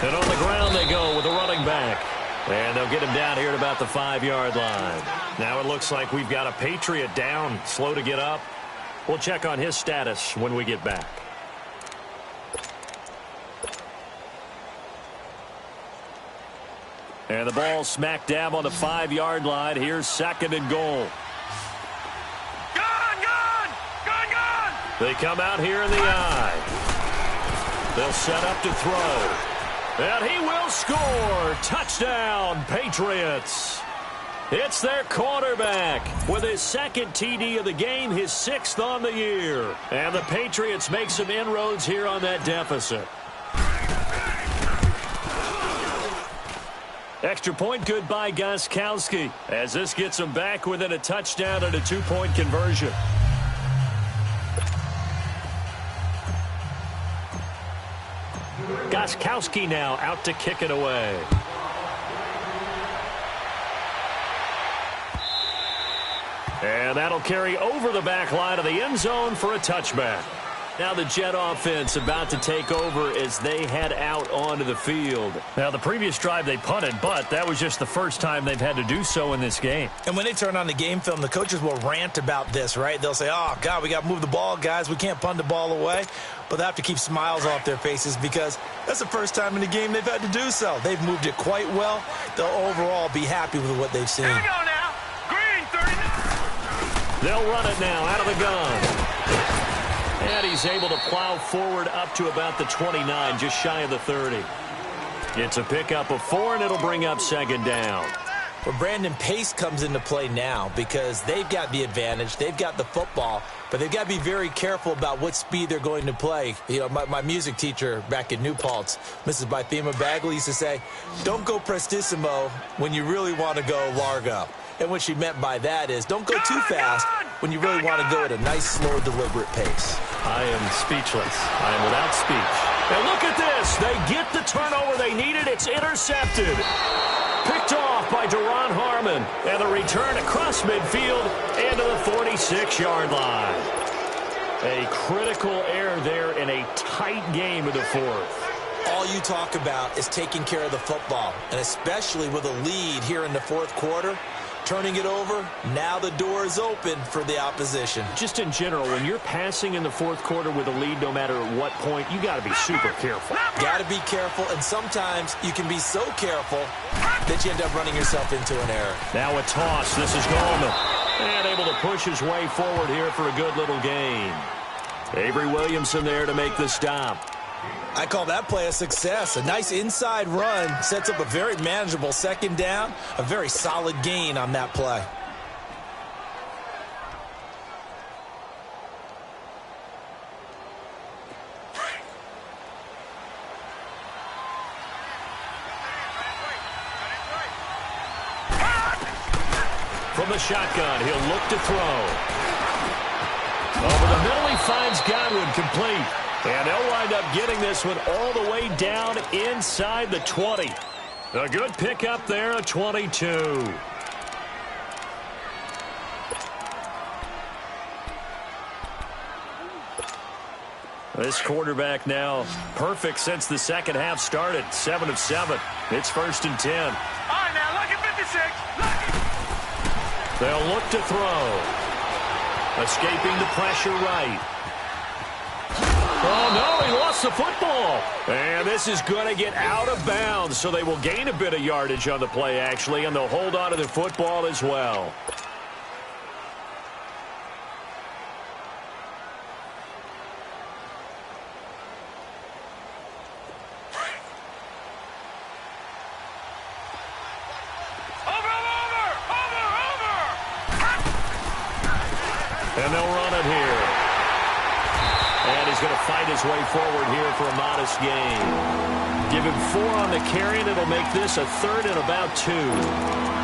And on the ground they go with a running back. And they'll get him down here at about the 5-yard line. Now it looks like we've got a Patriot down, slow to get up. We'll check on his status when we get back. And the ball smack dab on the 5-yard line. Here's second and goal. Gone! They come out here in the eye. They'll set up to throw. And he will score. Touchdown, Patriots. It's their quarterback with his second TD of the game, his 6th on the year. And the Patriots make some inroads here on that deficit. Extra point good by Gostkowski as this gets them back within a touchdown and a 2-point conversion. Gostkowski now out to kick it away. And that'll carry over the back line of the end zone for a touchback. Now the Jet offense about to take over as they head out onto the field. Now the previous drive they punted, but that was just the first time they've had to do so in this game. And when they turn on the game film, the coaches will rant about this, right? They'll say, oh, God, we got to move the ball, guys. We can't punt the ball away. But they have to keep smiles off their faces because that's the first time in the game they've had to do so. They've moved it quite well. They'll overall be happy with what they've seen. Here we go now. Green 39. They'll run it now out of the gun. And he's able to plow forward up to about the 29, just shy of the 30. It's a pickup of 4, and it'll bring up second down. Well, Brandon, pace comes into play now because they've got the advantage. They've got the football, but they've got to be very careful about what speed they're going to play. You know, my music teacher back in New Paltz, Mrs. Bythema Bagley, used to say, don't go prestissimo when you really want to go largo. And what she meant by that is don't go too fast when you really want to go at a nice, slow, deliberate pace. I am speechless. I am without speech. And look at this. They get the turnover they needed. It's intercepted. Picked off by Duron Harmon. And the return across midfield and to the 46-yard line. A critical error there in a tight game of the fourth. All you talk about is taking care of the football, and especially with a lead here in the fourth quarter. Turning it over, now the door is open for the opposition. Just in general, when you're passing in the fourth quarter with a lead, no matter at what point, you got to be super careful. Got to be careful, and sometimes you can be so careful that you end up running yourself into an error. Now a toss. This is Gallman. And able to push his way forward here for a good little gain. Avery Williamson there to make the stop. I call that play a success. A nice inside run sets up a very manageable second down. A very solid gain on that play. From the shotgun, he'll look to throw. Over the middle, he finds Godwin complete. And they'll wind up getting this one all the way down inside the 20. A good pickup there, a 22. This quarterback now perfect since the second half started. 7 of 7. It's 1st and 10. All right, now, lucky 56. Lucky. They'll look to throw. Escaping the pressure right. Oh, no, he lost the football. And this is going to get out of bounds, so they will gain a bit of yardage on the play, actually, and they'll hold on to the football as well. And they'll run it here. And he's going to fight his way forward here for a modest gain. Give him 4 on the carry, and it'll make this a 3rd and about 2.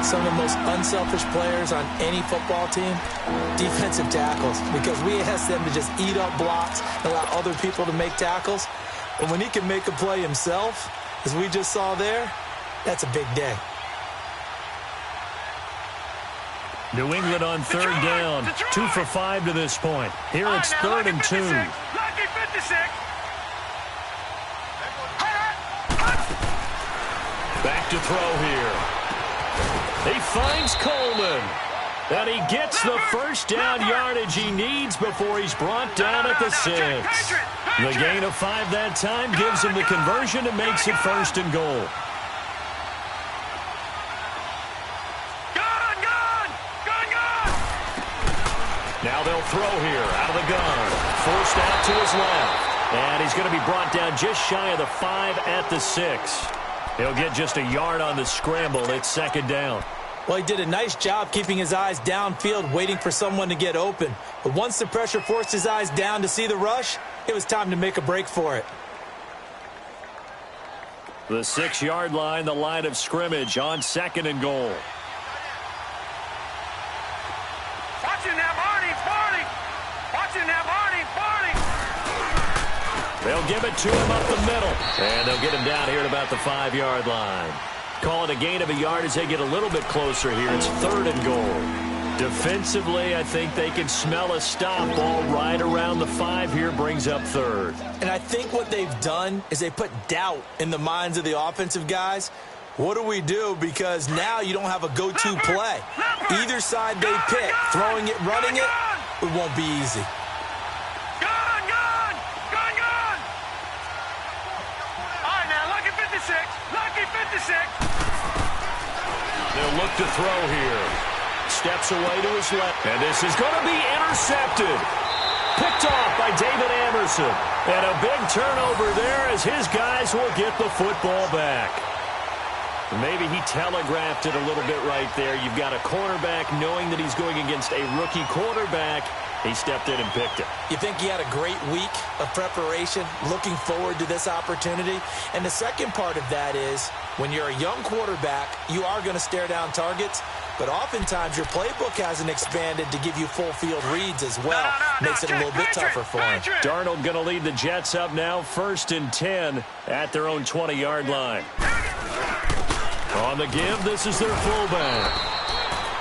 Some of the most unselfish players on any football team, defensive tackles, because we ask them to just eat up blocks and allow other people to make tackles. But when he can make a play himself, as we just saw there, that's a big day. New England on 3rd down. 2 for 5 to this point. Here it's 3rd and 2. Lucky 56. Back to throw here. He finds Coleman. And he gets the first down yardage he needs before he's brought down at the 6. The gain of 5 that time gives him the conversion and makes it 1st and goal. Now they'll throw here out of the gun. Forced out to his left. And he's going to be brought down just shy of the 5 at the 6. He'll get just a yard on the scramble. It's 2nd down. Well, he did a nice job keeping his eyes downfield, waiting for someone to get open. But once the pressure forced his eyes down to see the rush, it was time to make a break for it. The 6-yard line, the line of scrimmage on 2nd and goal. Watching that, Barney. Watching that, Barney. They'll give it to him up the middle. And they'll get him down here at about the 5-yard line. Call it a gain of a yard as they get a little bit closer here. It's 3rd and goal. Defensively, I think they can smell a stop. Ball right around the 5 here brings up 3rd. And I think what they've done is they put doubt in the minds of the offensive guys. What do we do? Because now you don't have a go-to play. Either side they pick, throwing it, running it, it won't be easy. Gun! All right, now, lucky 56. Lucky 56. They'll look to throw here. Steps away to his left. And this is going to be intercepted. Picked off by David Anderson. And a big turnover there as his guys will get the football back. Maybe he telegraphed it a little bit right there. You've got a cornerback knowing that he's going against a rookie quarterback. He stepped in and picked it. You think he had a great week of preparation, looking forward to this opportunity? And the second part of that is, when you're a young quarterback, you are going to stare down targets, but oftentimes your playbook hasn't expanded to give you full field reads as well. Makes it a little bit tougher for him. Darnold going to lead the Jets up now, 1st and 10 at their own 20-yard line. On the give, this is their fullback.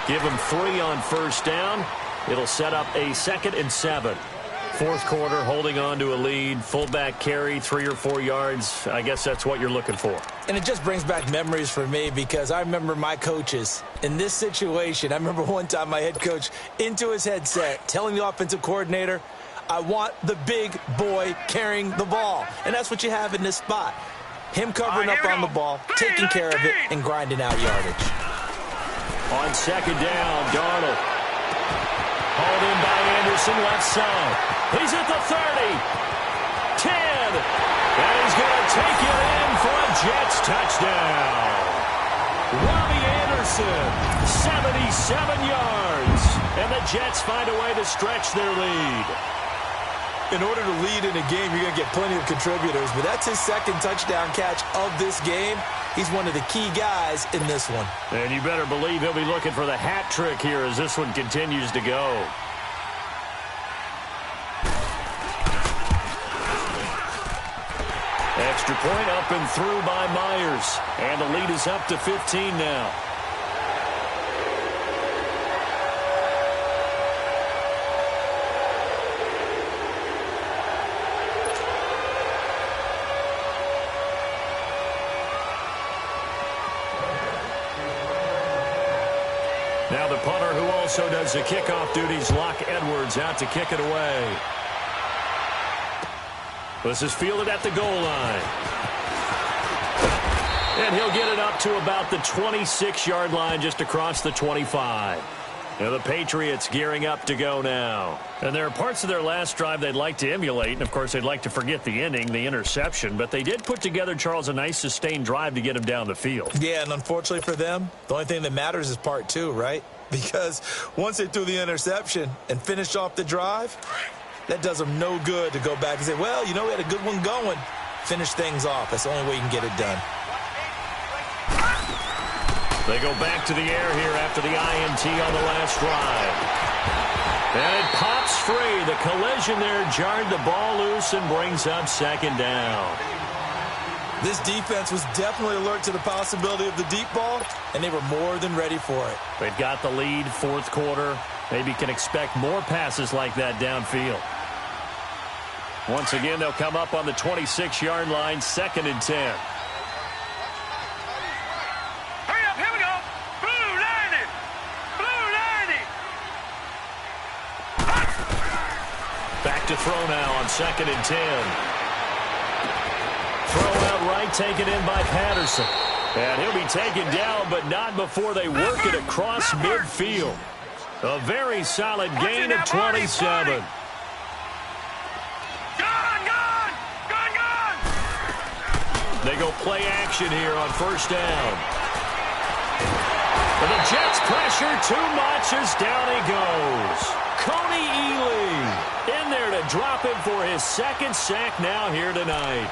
Give him 3 on 1st down. It'll set up a 2nd and 7. 4th quarter, holding on to a lead. Fullback carry, 3 or 4 yards. I guess that's what you're looking for. And it just brings back memories for me because I remember my coaches in this situation. I remember one time my head coach into his headset telling the offensive coordinator, I want the big boy carrying the ball. And that's what you have in this spot. Him covering up on the ball, taking care of it, and grinding out yardage. On 2nd down, Darnold. Hauled in by Anderson, left side. He's at the 30. 10. And he's going to take it in for a Jets touchdown. Robbie Anderson, 77 yards. And the Jets find a way to stretch their lead. In order to lead in a game, you're going to get plenty of contributors, but that's his 2nd touchdown catch of this game. He's one of the key guys in this one. And you better believe he'll be looking for the hat trick here as this one continues to go. Extra point up and through by Myers. And the lead is up to 15 now. Now the punter who also does the kickoff duties, Locke Edwards, out to kick it away. This is fielded at the goal line. And he'll get it up to about the 26-yard line, just across the 25. Now the Patriots gearing up to go now. And there are parts of their last drive they'd like to emulate. And, of course, they'd like to forget the ending, the interception. But they did put together, Charles, a nice sustained drive to get him down the field. Yeah, and unfortunately for them, the only thing that matters is part two, right? Because once they threw the interception and finished off the drive, that does them no good to go back and say, well, you know, we had a good one going. Finish things off. That's the only way you can get it done. They go back to the air here after the INT on the last drive. And it pops free. The collision there jarred the ball loose and brings up second down. This defense was definitely alert to the possibility of the deep ball, and they were more than ready for it. They've got the lead, fourth quarter. Maybe can expect more passes like that downfield. Once again, they'll come up on the 26-yard line, 2nd and 10. Back to throw now on 2nd and 10. Throw out right, taken in by Patterson. And he'll be taken down, but not before they work it across midfield. A very solid gain of 27. They go play action here on first down. And the Jets pressure too much as down he goes. Coney Ely in there to drop him for his 2nd sack now here tonight.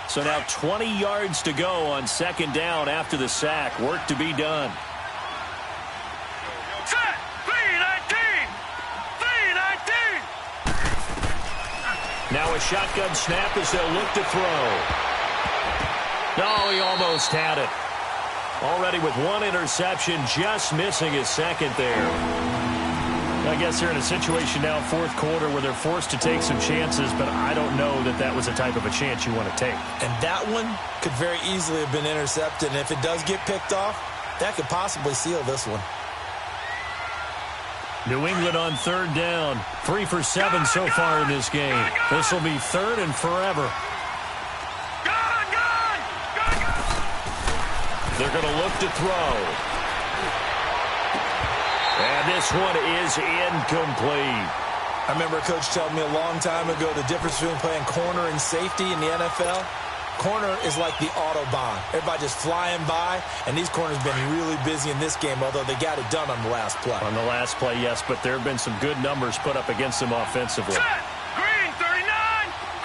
So now 20 yards to go on 2nd down after the sack. Work to be done. Set! 3-19! 3-19! Now a shotgun snap as they'll look to throw. No, he almost had it. Already with one interception, just missing his 2nd there. I guess they're in a situation now, fourth quarter, where they're forced to take some chances, but I don't know that that was the type of a chance you want to take. And that one could very easily have been intercepted, and if it does get picked off, that could possibly seal this one. New England on 3rd down. 3 for 7 so far in this game. This will be 3rd and forever. They're going to look to throw. And this one is incomplete. I remember a coach telling me a long time ago the difference between playing corner and safety in the NFL. Corner is like the Autobahn. Everybody just flying by, and these corners have been really busy in this game, although they got it done on the last play. On the last play, yes, but there have been some good numbers put up against them offensively. Set! Green, 39!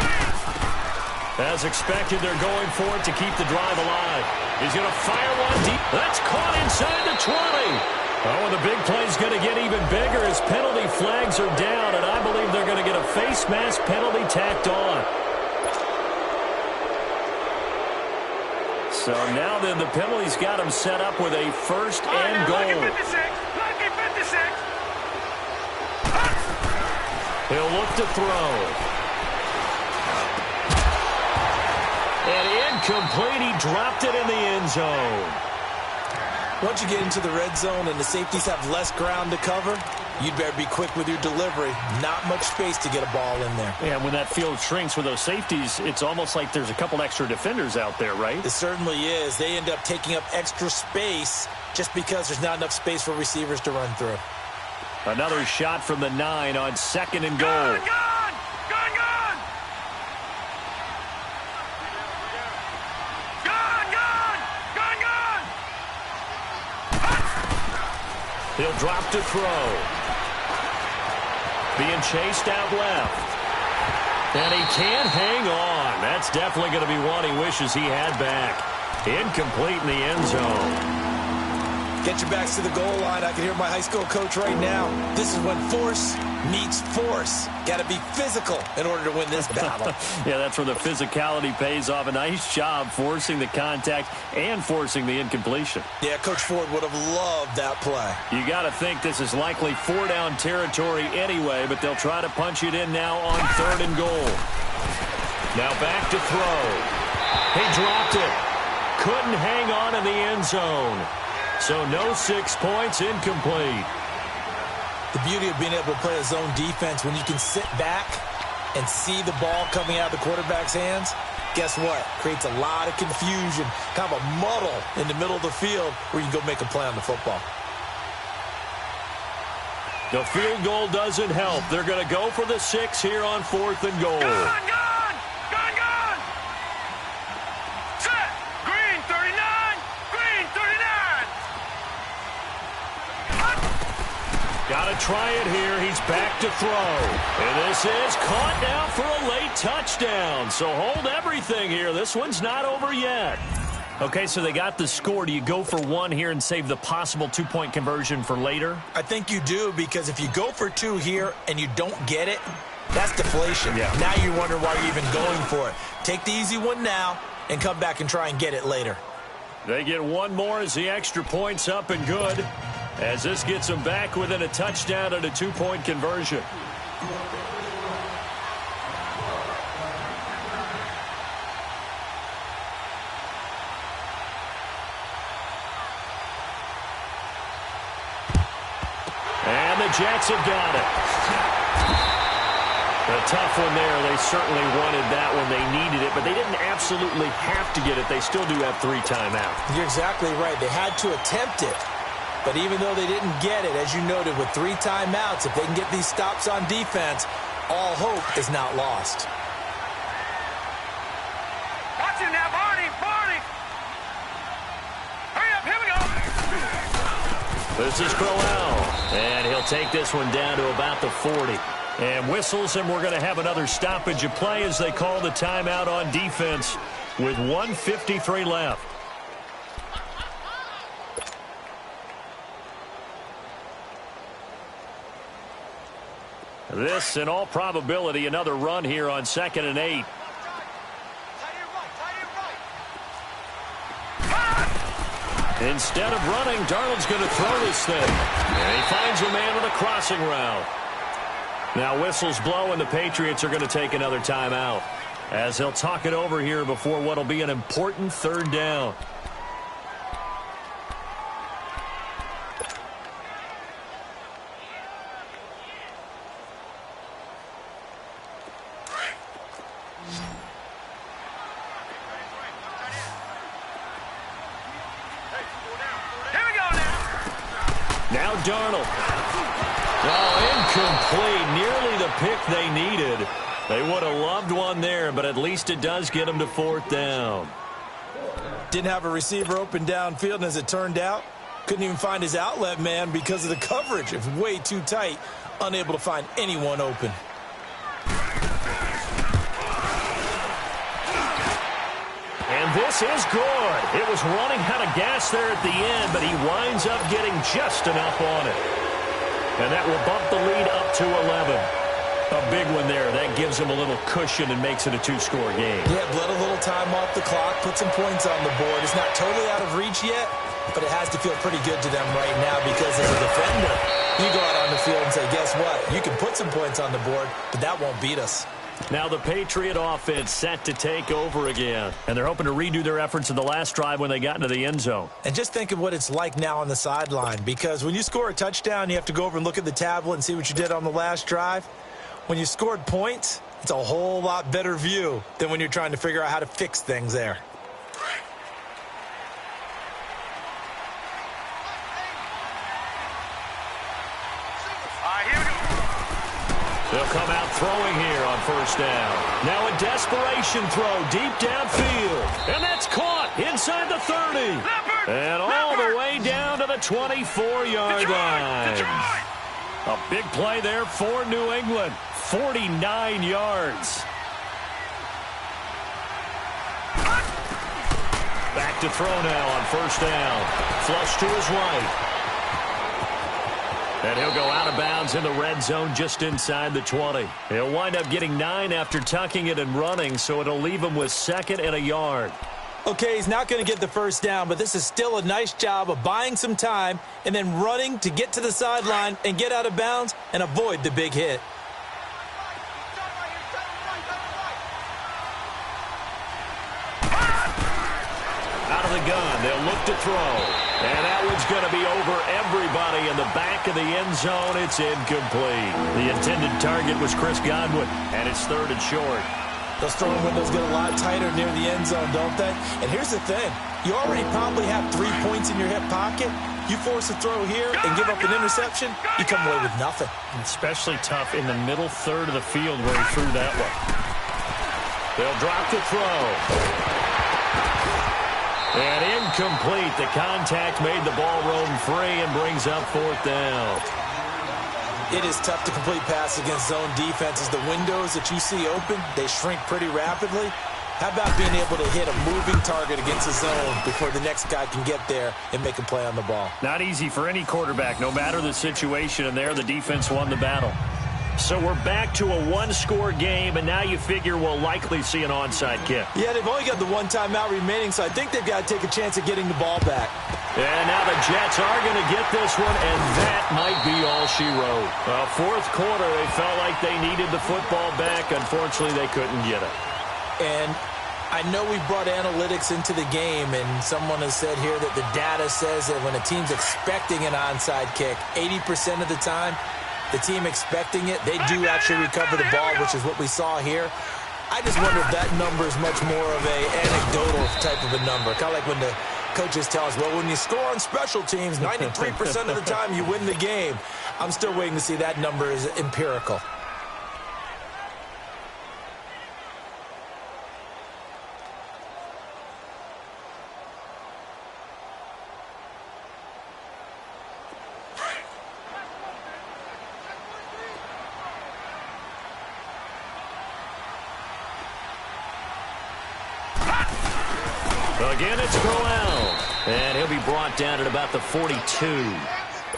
Green! As expected, they're going for it to keep the drive alive. He's going to fire one deep. That's caught inside the 20. Oh, and the big play is going to get even bigger as penalty flags are down, and I believe they're going to get a face mask penalty tacked on. So now then the penalty's got him set up with a 1st and goal. Lucky 56! Lucky 56! He'll look to throw. And incomplete. He dropped it in the end zone. Once you get into the red zone and the safeties have less ground to cover, you'd better be quick with your delivery. Not much space to get a ball in there. Yeah, when that field shrinks with those safeties, it's almost like there's a couple extra defenders out there, right? It certainly is. They end up taking up extra space just because there's not enough space for receivers to run through. Another shot from the 9 on 2nd and goal. Gone! Gone! Gone! Gone! Gone! Gone! Gone! Gone! He'll drop to throw. Being chased out left. And he can't hang on. That's definitely going to be one he wishes he had back. Incomplete in the end zone. Get your backs to the goal line. I can hear my high school coach right now. This is when force meets force. Got to be physical in order to win this battle. Yeah, that's where the physicality pays off. A nice job forcing the contact and forcing the incompletion. Yeah, Coach Ford would have loved that play. You got to think this is likely 4-down territory anyway, but they'll try to punch it in now on 3rd and goal. Now back to throw. He dropped it. Couldn't hang on in the end zone. So no 6 points, incomplete. The beauty of being able to play a zone defense when you can sit back and see the ball coming out of the quarterback's hands, guess what? Creates a lot of confusion, kind of a muddle in the middle of the field where you can go make a play on the football. The field goal doesn't help. They're going to go for the 6 here on 4th and goal. Gone! Set! Green 39! Green 39! Got to try it here. He's back to throw. And this is caught now for a late touchdown. So hold everything here. This one's not over yet. Okay, so they got the score. Do you go for 1 here and save the possible 2-point conversion for later? I think you do, because if you go for 2 here and you don't get it, that's deflation. Yeah. Now you wonder why you're even going for it. Take the easy one now and come back and try and get it later. They get 1 more as the extra point's up and good, as this gets them back within a touchdown and a 2-point conversion. And the Jets have got it. A tough one there. They certainly wanted that one. They needed it, but they didn't absolutely have to get it. They still do have 3 timeouts. You're exactly right. They had to attempt it. But even though they didn't get it, as you noted, with 3 timeouts, if they can get these stops on defense, all hope is not lost. Watch him now, Barney! Barney! Hurry up, here we go! This is Crowell, and he'll take this one down to about the 40. And whistles, and we're going to have another stoppage of play as they call the timeout on defense with 1:53 left. This, in all probability, another run here on 2nd and 8. Instead of running, Darnold's going to throw this thing. And he finds a man on the crossing route. Now whistles blow, and the Patriots are going to take another timeout, as they'll talk it over here before what will be an important 3rd down. Now Darnold. Oh, incomplete. Nearly the pick they needed. They would have loved one there, but at least it does get them to 4th down. Didn't have a receiver open downfield, and as it turned out, couldn't even find his outlet man because of the coverage. It was way too tight, unable to find anyone open. And this is good. It was running out of gas there at the end, but he winds up getting just enough on it. And that will bump the lead up to 11. A big one there. That gives him a little cushion and makes it a 2-score game. Yeah, bled a little time off the clock, put some points on the board. It's not totally out of reach yet, but it has to feel pretty good to them right now because as a defender, you go out on the field and say, guess what? You can put some points on the board, but that won't beat us. Now the Patriot offense set to take over again. And they're hoping to redo their efforts in the last drive when they got into the end zone. And just think of what it's like now on the sideline, because when you score a touchdown, you have to go over and look at the tablet and see what you did on the last drive. When you scored points, it's a whole lot better view than when you're trying to figure out how to fix things there. They'll come out throwing here on 1st down. Now a desperation throw deep downfield. And that's caught inside the 30. And all the way down to the 24-yard line. A big play there for New England. 49 yards. Back to throw now on first down. Flush to his right. And he'll go out of bounds in the red zone just inside the 20. He'll wind up getting 9 after tucking it and running, so it'll leave him with 2nd and a yard. Okay, he's not going to get the first down, but this is still a nice job of buying some time and then running to get to the sideline and get out of bounds and avoid the big hit. Out of the gun, they'll look to throw. And that one's going to be over everybody in the back of the end zone. It's incomplete. The intended target was Chris Godwin, and it's 3rd and short. Those throwing windows get a lot tighter near the end zone, don't they? And here's the thing. You already probably have 3 points in your hip pocket. You force a throw here and give up an interception, you come away with nothing. Especially tough in the middle third of the field where he threw that one. They'll drop the throw. And incomplete. The contact made the ball roam free and brings up 4th down. It is tough to complete pass against zone defenses. The windows that you see open, they shrink pretty rapidly. How about being able to hit a moving target against a zone before the next guy can get there and make a play on the ball? Not easy for any quarterback, no matter the situation, and there the defense won the battle. So we're back to a 1-score game, and now you figure we'll likely see an onside kick. Yeah, they've only got the 1 timeout remaining, so I think they've got to take a chance at getting the ball back. And now the Jets are going to get this one, and that might be all she wrote. Fourth quarter, they felt like they needed the football back. Unfortunately, they couldn't get it. And I know we brought analytics into the game, and someone has said here that the data says that when a team's expecting an onside kick, 80% of the time, the team expecting it, they do actually recover the ball, which is what we saw here. I just wonder if that number is much more of an anecdotal type of a number. Kind of like when the coaches tell us, well, when you score on special teams, 93% of the time you win the game. I'm still waiting to see that number is empirical. Again, it's Crowell. And he'll be brought down at about the 42.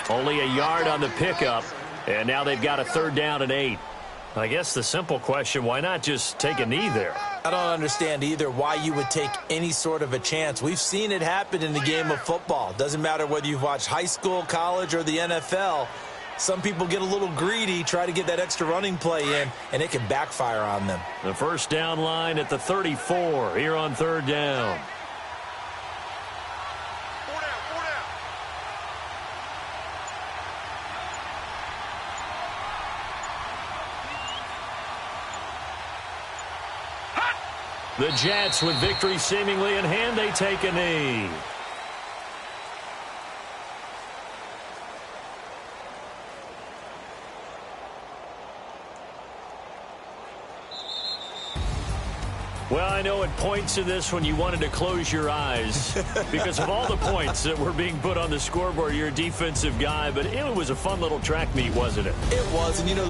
Only a yard on the pickup. And now they've got a 3rd down and 8. I guess the simple question, why not just take a knee there? I don't understand either why you would take any sort of a chance. We've seen it happen in the game of football. Doesn't matter whether you've watched high school, college, or the NFL. Some people get a little greedy, try to get that extra running play in, and it can backfire on them. The first down line at the 34 here on 3rd down. The Jets, with victory seemingly in hand, they take a knee. Well, I know at points in this when you wanted to close your eyes because of all the points that were being put on the scoreboard. You're a defensive guy, but it was a fun little track meet, wasn't it? It was, and you know,